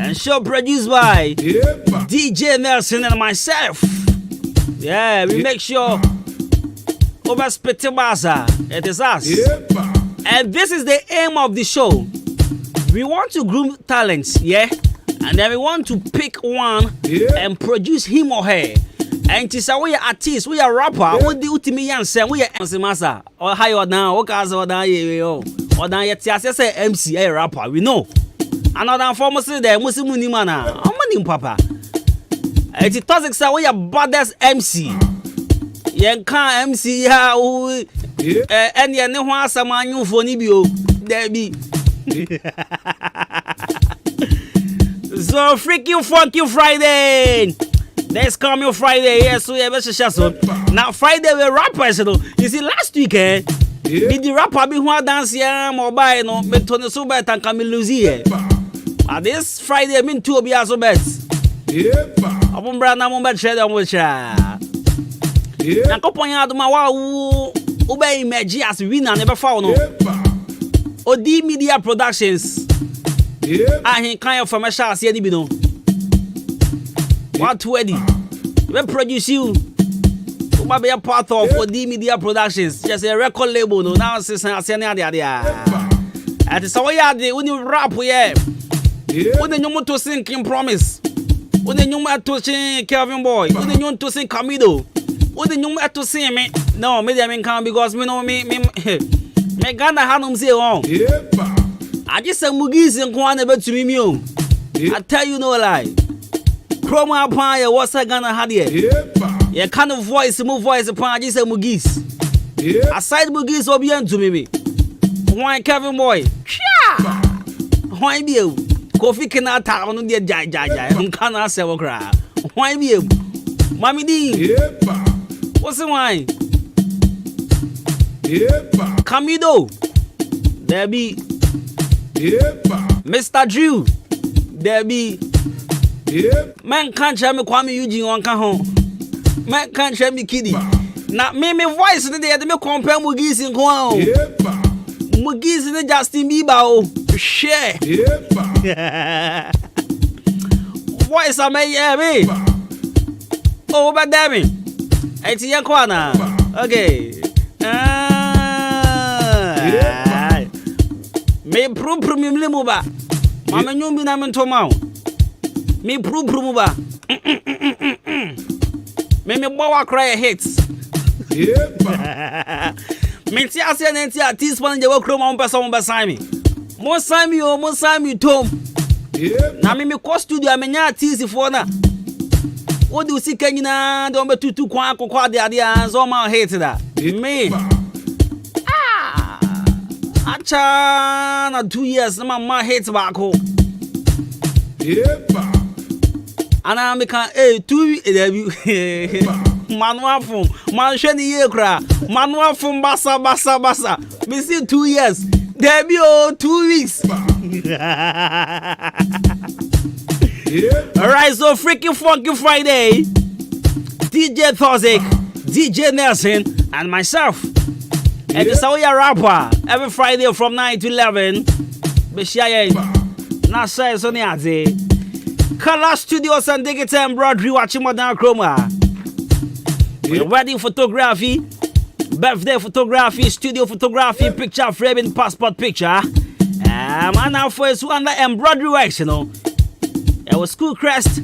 And show produced by DJ Nelson and myself. Yeah, we make sure over Spitibasa. It is us. And this is the aim of the show. We want to groom talents, yeah? And then we want to pick one and produce him or her. And to say we are artists, we are rapper, we do ultimate answer, we are master. Or high or down, or down, or down, yet say MC, a rapper, we know. Another former say the Muslim Munimana, how many papa? And it doesn't say we are baddest MC. Yen can't MC, yeah, and you know what some new for Nibio, there be. So freaking funky Friday. Next coming Friday, yes, we have a session. Now Friday we rappers, you see last weekend, the rapper be who dance here, mobile, no, but Tony so bad and come lose here. But this Friday, I mean to be as best. Upon brand number share on which now company Adwuma wow obey Meji as winner never found no. OD Media Productions. I ain't kind of from a shot, see any bino. What wedding? We produce you. You might be a part of OD Media Productions. Just a record label, no. Now, since I say, at the Sawaya, when you rap, yeah. When you want to sing King Promise. When you want to sing Kelvin Boy. When you want to sing Camido. When you want to sing me. No, maybe I can't because me know me Ghana Hanum say on. I just say Mugis and Kwan about to me. I tell you no lie. Chroma upon your what's I gonna have here? Yeah, kind of voice, move voice upon I just say Mugis. Aside Mugis will be to me. Why Kevin Boy? Why be you? Coffee cannot tap on the jai. Can't say what cry. Why be you? Mammy D. What's the wine? Camido. There be Mr. Drew. There be man can't tell me Kwame Eugene on home. Man can't tell me Kiddy. Now me voice today at me compare Mugis in Kwao. Mugis in the Justin Bieber. Share. Voice I may have me. Oh, but damn it. It's your corner. Okay. Me prove me limuba. Mama nyumbi na mentomao. Me prove muba. Me bawa cry hits. Me ti asia nenti artist one je wo kroma on person beside me. Mo sami tom. Na me ko studio amenya artist for na. What do you see Kenya don't be too kwa the idea so my hate that. Me. Acha na 2 years my hate back home. And I make a 2 manual from man sheni ye kra manual from basa me see 2 years there be 2 weeks. Alright, so freaking funky Friday. DJ Thozik, DJ Nelson, and myself. And it's how we are rapper every Friday from 9 to 11. Beshaye Nasa Soniaze. Color Studios and Digital Embroidery watching Modern Chroma. Wedding photography, birthday photography, studio photography, picture framing, passport picture. Man, now for us under embroidery works, you know. It was School Crest,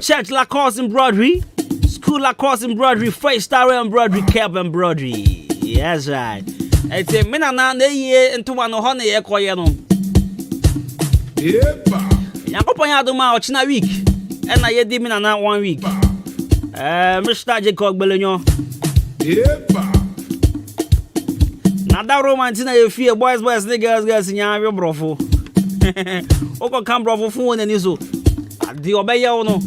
Church Lacoste Embroidery, School Lacoste Embroidery, 5-star Embroidery, Cap Embroidery. Yes, right. It's a minute now, the year into 100 year coyano. Yankopon Adwuma Ochina week, and I did mina now 1 week. Mr. Jacob Belenyo. That romantic you feel boys, girls in your brofo. Oko come brofo phone and so. The obey you no.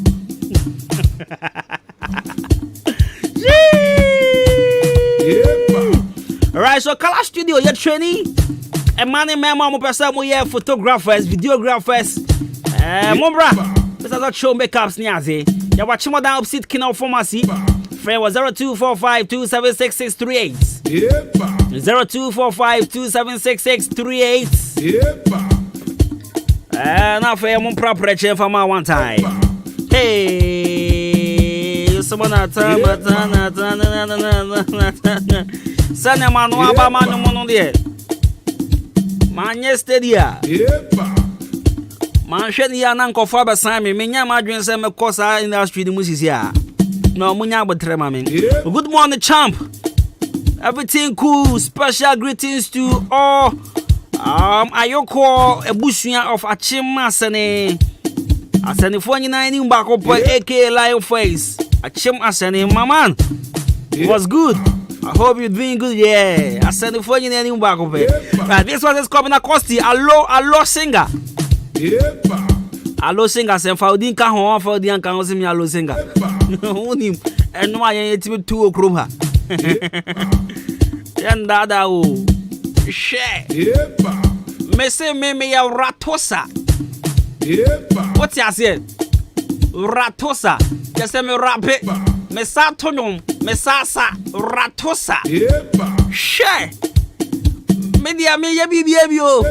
Alright, so Color Studio, you're training. A man and mama person we have photographers, videographers. Mombra, this is not show makeups niaze. You watch more down opposite Kinao Pharmacy. Friend was 0245276638. 0245276638. Now for your proper check for my one time. Hey, someone Send a man waba man on the man yesterday. Man shed the uncle Faber Simon, Minya Madrin Sam Cosa industry the Musisia. No Munya but Tremamin. Good morning, champ. Everything cool. Special greetings to all Ayoko Ebushia of Achimasane. Asani 49 back up AK Lion Face. Achim Asani, my man. It was good. I hope you're doing good, yeah. I send the phone in any back of it. This one is Kwabena Costy, allo singer. Allo singer, say Faudin can home for the uncle me allo singer. And no, I ain't even 2 o'clock. And Dada, oh, share. Me say, me ya ratosa. What's ya say? Ratosa. Just say me rap it. Me satonum, me sasa, ratosa. Share. Me dia me ya bibi yo.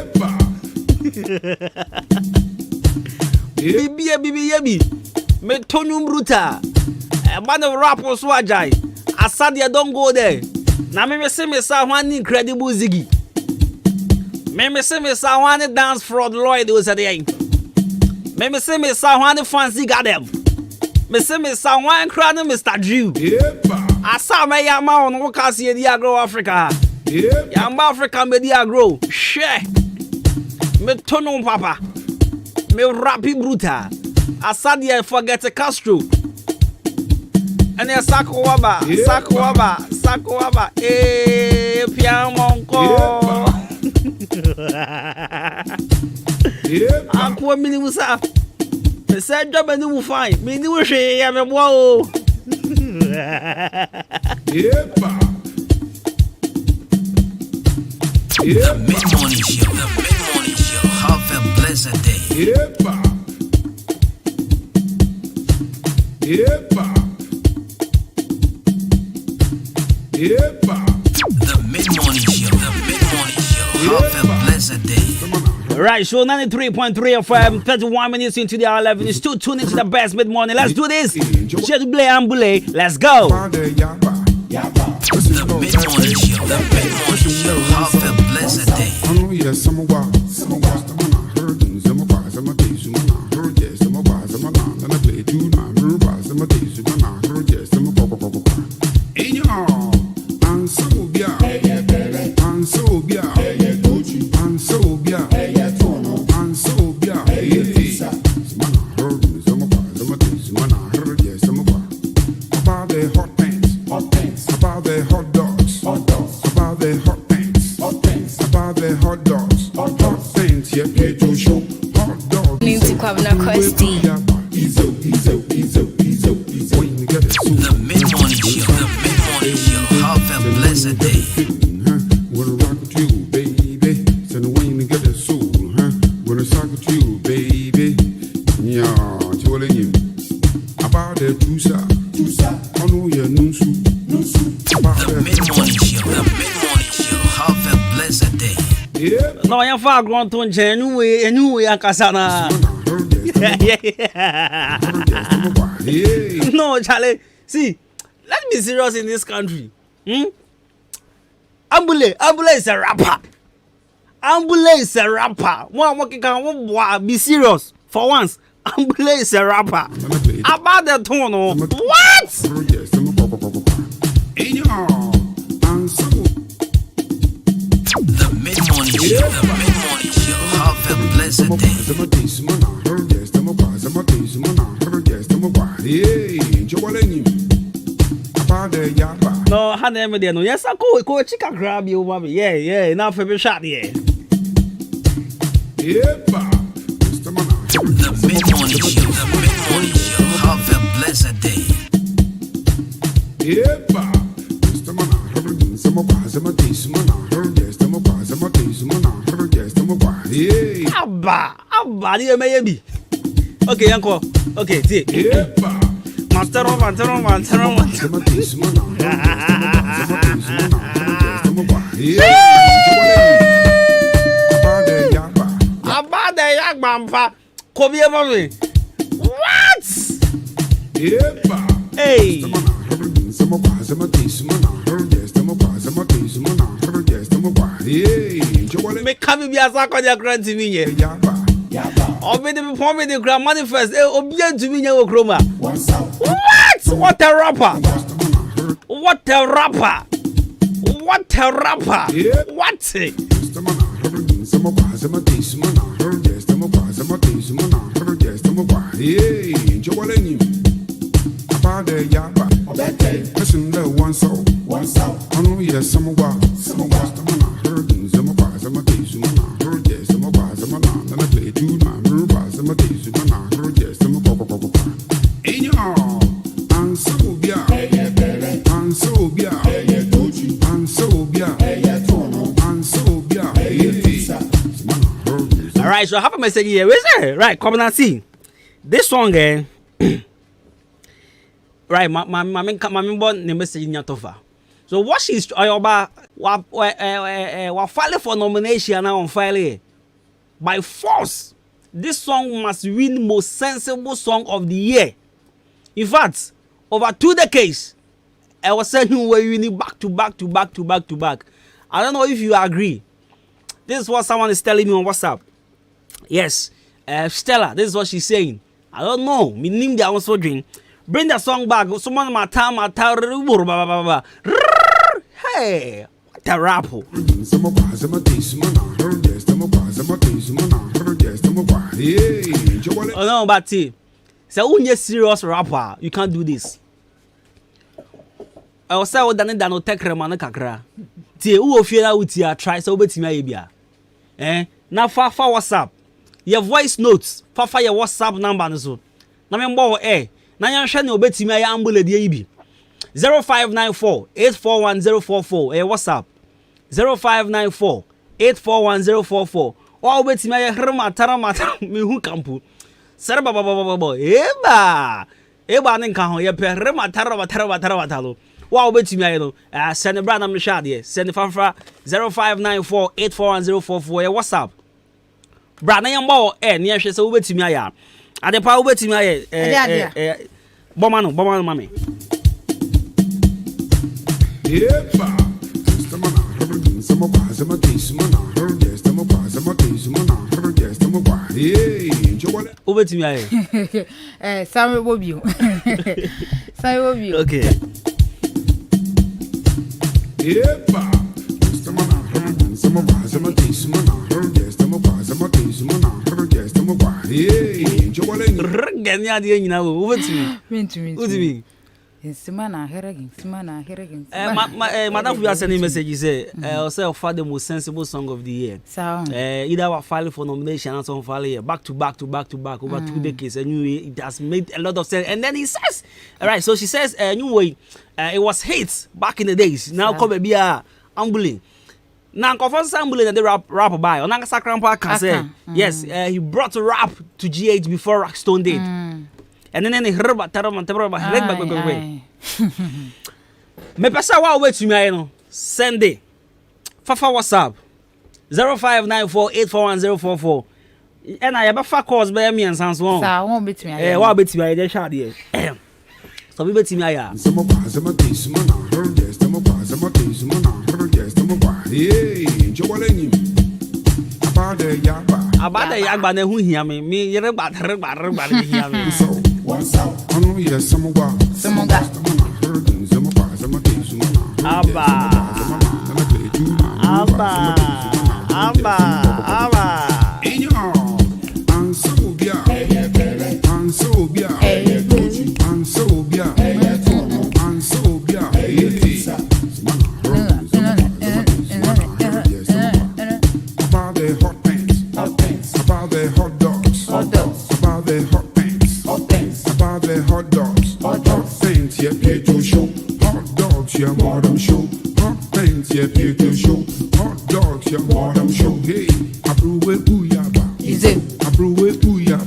Bibi yabi. Me tonum bruta. Man of rap was wajai. Asadia don't go there. Na me say me sa one incredible ziggy. Me say me sa one dance fraud Lloyd was at the end. Me say me sa one fancy goddamn. Me say me sa one crown Mr. Drew. I saw me yama on Wakasi Dia Grow Africa. Yama Africa Media Grow. Share. Me tono papa. Me rapi bruta. I saw the forget a Castro. And then Sakowaba. Piamonko. Aqua Minimusa. The same job and you find me. You say, I'm a wow. The mid-morning show. Have a blessed day. The mid-morning show. Have a blessed day. Right, so 93.3 FM, 31 minutes into the hour 11. It's still tuned into the best mid-morning. Let's do this. Shedouble Ambule. Let's go. The mid-morning show. Have a blessed day. Kwabena Costy. The mid-morning show. Have a blessed day. Wanna rock with you, baby. Send a wing to get the soul, huh? Wanna sock with you, baby. Yeah, telling you about the tusa. I know you're nusu. The mid-morning show. Have a blessed day. No, I'm far gone to anyway, Akasana. No, Charlie. See, let me be serious in this country. Ambule is a rapper. Be serious for once. Ambule is a rapper. About the tone, what? The mid-morning show. Have a blessed day. No, your hand there, yes, I go chicken grab you, mommy. Yeah, now for me shot, yeah. The mid-morning show. Have a blessed day. Abba, you may be. Okay, uncle. Okay, see. Master. Abba, the young man, come here, mommy. What? Hey. Make come be as I call your grand to me. Obi the perform the grand manifest. Obi to me your chroma. What? What a rapper! What a rapper! What a rapper! What? Listen to one soul. I know yes, some of our heard in some of our some days when I heard yes, some of our some and I play two my rumors, some days when I heard yes, some of our in your and so be and so be and so be and so be. All right, so I have a message here. Where's it? Right, come and see this song, right, my born the message in your tofa. So what she's about filing for nomination now on file by force. This song must win most sensible song of the year. In fact, over 2 decades, I was saying we're winning back to back. I don't know if you agree. This is what someone is telling me on WhatsApp. Yes, Stella, this is what she's saying. I don't know. Me name the also drink. Bring the song back. Someone my time. Hey, what a rapper. Oh no, but see, so when you're serious rapper, you can't do this. I was saying that no take remana kakra. See, who of you that try so bet me bia. Now fa WhatsApp. Your voice notes. Fa your WhatsApp number so. Na me mbo na yan hwe ne obetimi ayi ambule de yibi 0594841044 WhatsApp 0594841044 o obetimi ayi hrema taramata me hu kampu sere baba eba ne nka ho ye pe hrema taraba lo wa obetimi ayi no send bra na me hwa de send fafra 0594841044 WhatsApp bra na yan mbo ne hwe se obetimi ayi ade pa obetimi aye bomano mami obetimi aye Samuel Bobio okay Ganya dia nyina wo obetimi obetimi Simana heragin madam we are sending message say say for the most sensible song of the year either we file for nomination and some file back to back over 2 decades and it has made a lot of sense and then he says all right so she says anyway it was hate back in the days now come be a ambulance. Now, confess Sambule and the rap by on Sakrampa can say yes, he brought rap to GH before Rockstone did. And then he heard about Terra. Me pesa wa wait to me send it. Fafa WhatsApp 0594841044. And I have a fuck calls by me and sans one. Sa won't bet me. What bet me dey shot here. So we bet me ya. Abade yagba na hu hia me yere gba hia me.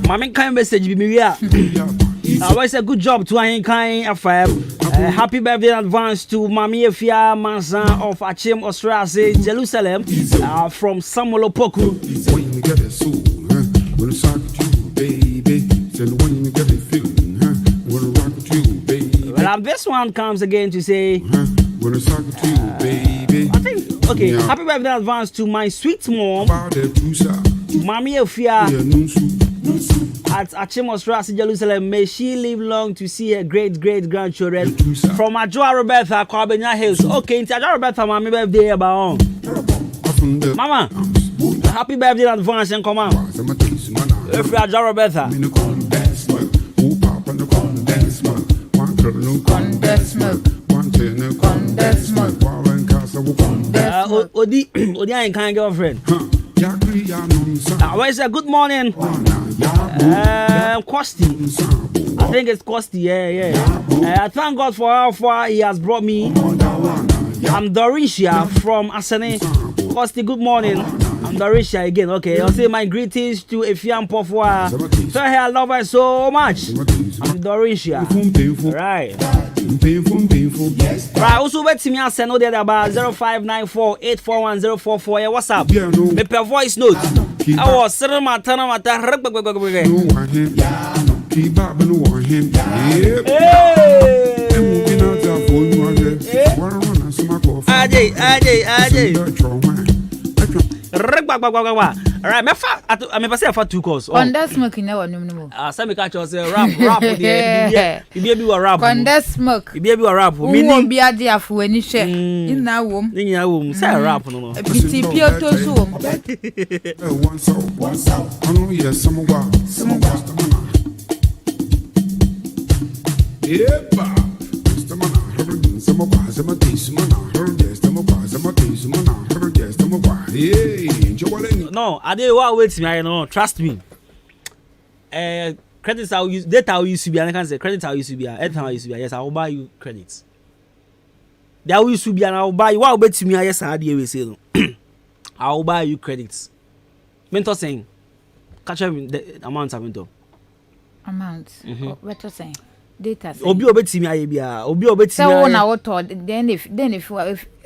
Mami kind message be me here. I was a good job to Ahin Kind FM. Happy birthday in advance to Mami Efia Mansan of Achim Australia, Jerusalem, from Samuel Opoku. When you get a soul, when it's like you, baby. Then when you get a feeling, when I rock with you, baby. Well, this one comes again to say, when it's like you, baby. I think, okay, happy birthday in advance to my sweet mom, Mami Efia. At Achim Australia, Jerusalem. May she live long to see her great grandchildren. From Adwuma Roberta, Kwabena Hills. Okay, into Adwuma Roberta, Mami birthday about. Mama, happy birthday in advance and come on. If you are Adwuma Roberta. Odi ain't kind girlfriend. Where's a good morning? Costy. I think it's Costy, yeah. I thank God for how far He has brought me. I'm Dorisha from Asane. Costy, good morning. I'm Dorisha again. Okay, I'll say my greetings to Efiam Pofwa. So I love her so much. I'm Dorisha. Right. Right, also wait to me and send there about 0594-841-044. Yeah, what's up? Make a voice note. I was sitting my turn on my Alright, me fa I me pass for 2 calls. On that smoke na wonu no. Some catch us rap there. You be rap. On that smoke. You be rap. Meaning be ade afo ani hwe. Ina wom. Ina wom. Say rap no. Piti pioto so wom. One so. I know yes some wa. Epa. No, I didn't want to wait me. I know. Trust me. Credits I'll use. Data I'll use to be. I can say credits I'll use to be. Anytime I use to be. Yes, I will buy you credits. They will use to be, and I will buy you. What will bet me? Yes, I did. Say I will buy you credits. Mentor saying, catch up the amount of mentor. Amount. What you saying? Data. Obi obeti me ayebia. Obi obeti me. So na what? Then if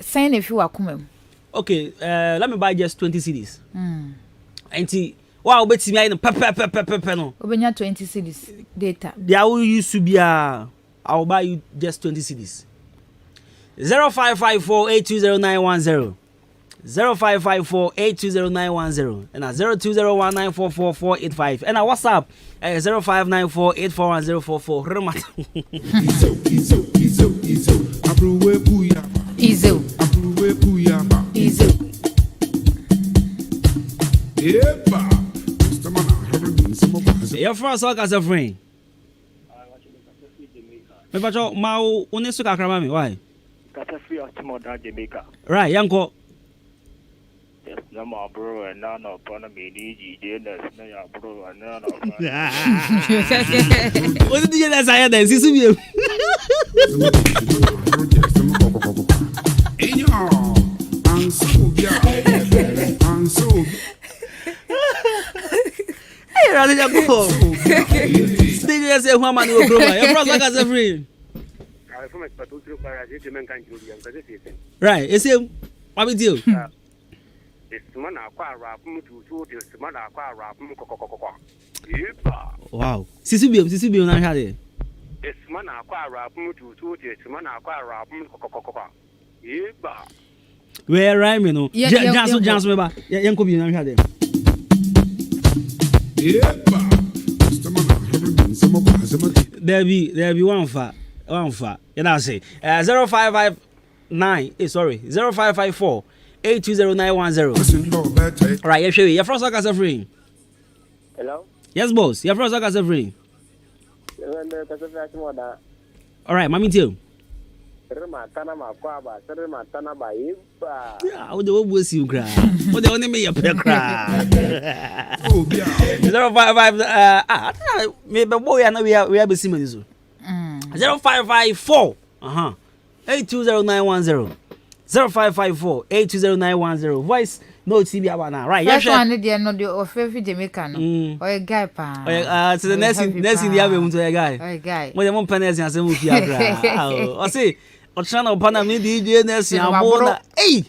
sign if you are coming. Okay, let me buy just 20 CDs. Auntie, wow, obeti me ayi pepe no. Obenya 20 CDs data. There will used to be I will buy you just 20 CDs. 0554-820-910. 0554-820-910 and 0201944485 and WhatsApp 0594-841-044. Your first talk as a friend. Me pacho mau unesu kakra mami why? Kata free of Timoda Jamaica. Right, yanko. Yes, no more bro and none of Panamini, Jenas, no bro and none of. What did you say? I had this. Hey, rather than go. Did you say one man will grow? Your brother has a free. Right, it's him. What with you? Wow. Sisibium, I had it. Where rhyme, you know. Johnson, young could be not had it. There be one fat. You know, say 0559. Sorry, 0554 820-910. Right, you're from Sakasa Free. Hello? Yes, boss. You're from Sakasa Free. All right, mommy too. Yeah, what the was you cry? What the only me a pair cry? 055 maybe boy, I know we have a similar 0554 820-910. 0554-820-910. Voice No TB abana. Right. First one dey no dey ofefi Jamaica no. Oy guy pa. So the next in the ave unto a guy. Oy guy. Mo dey mo penes yan se mo fi agra. O say o chana opana me DJ nesi amona. Hey.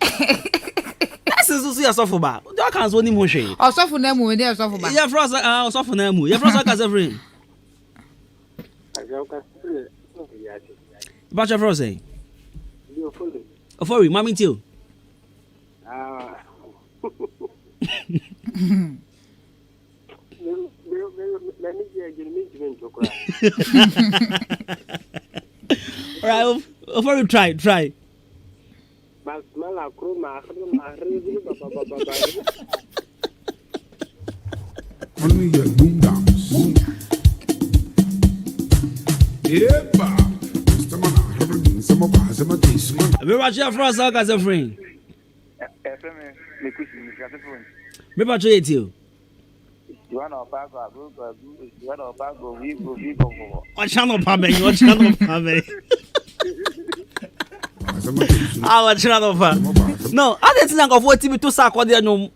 That's so yourself ba. Do kan so ni mo hwe. Osofo na mu dey osofo ba. Yeah, frost osofo na mu. Yeah, frost ka se free. Bacha frost say. Ofori, mami too. Alright, Ofori try. Only your boom downs. Yeah, me watch your frost out as a friend. Me watch it you. What channel pame? What channel pame? No, I didn't think of what me to sack what they know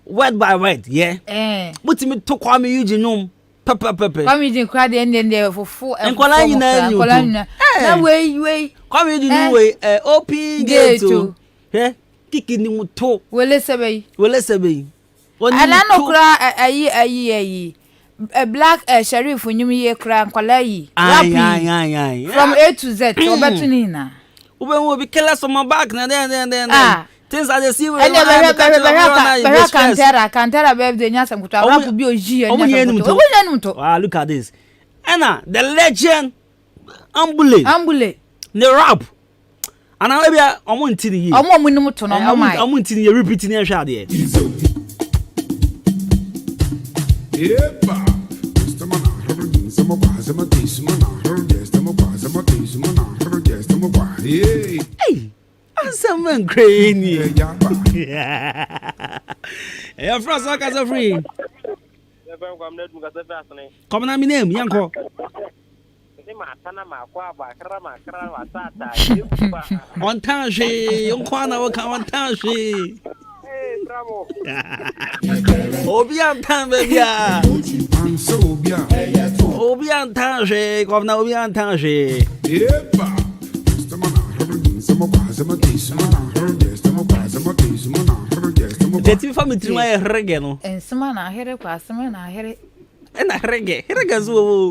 word by word, yeah. But me to call me Eugene no. Papa. Kwame din kwa de ndende fufu enkola nyina nyu. Na we. Kwame din nu we open gate to. Kiki ni muto. Wele sebe. Ana no kra ayi. Black sheriff nyum ye kra enkola yi. Ayi. From A to Z obetuni na. Ube wo bi kela so my back na then. Things are the same way. Kantera birthday nyasa mkuta rap bi oji ah, look at this. Anna, the legend Ambule. The rap. And I be omo ntini yi. Omo munum to no mai. Omo ntini ye repeat ni ehwa de. Yepa. Hey. Someone crazy. Yeah, frost like as a free. Come on, my name, Yanko. On Tanshi, on Kwana, on Tanshi. Obian Tanbia. Obian Tanshi, come now, Obian Tanshi. Yepa. The two family to my reggae no. And some na here kwa some na here. And a reggae. Here goes.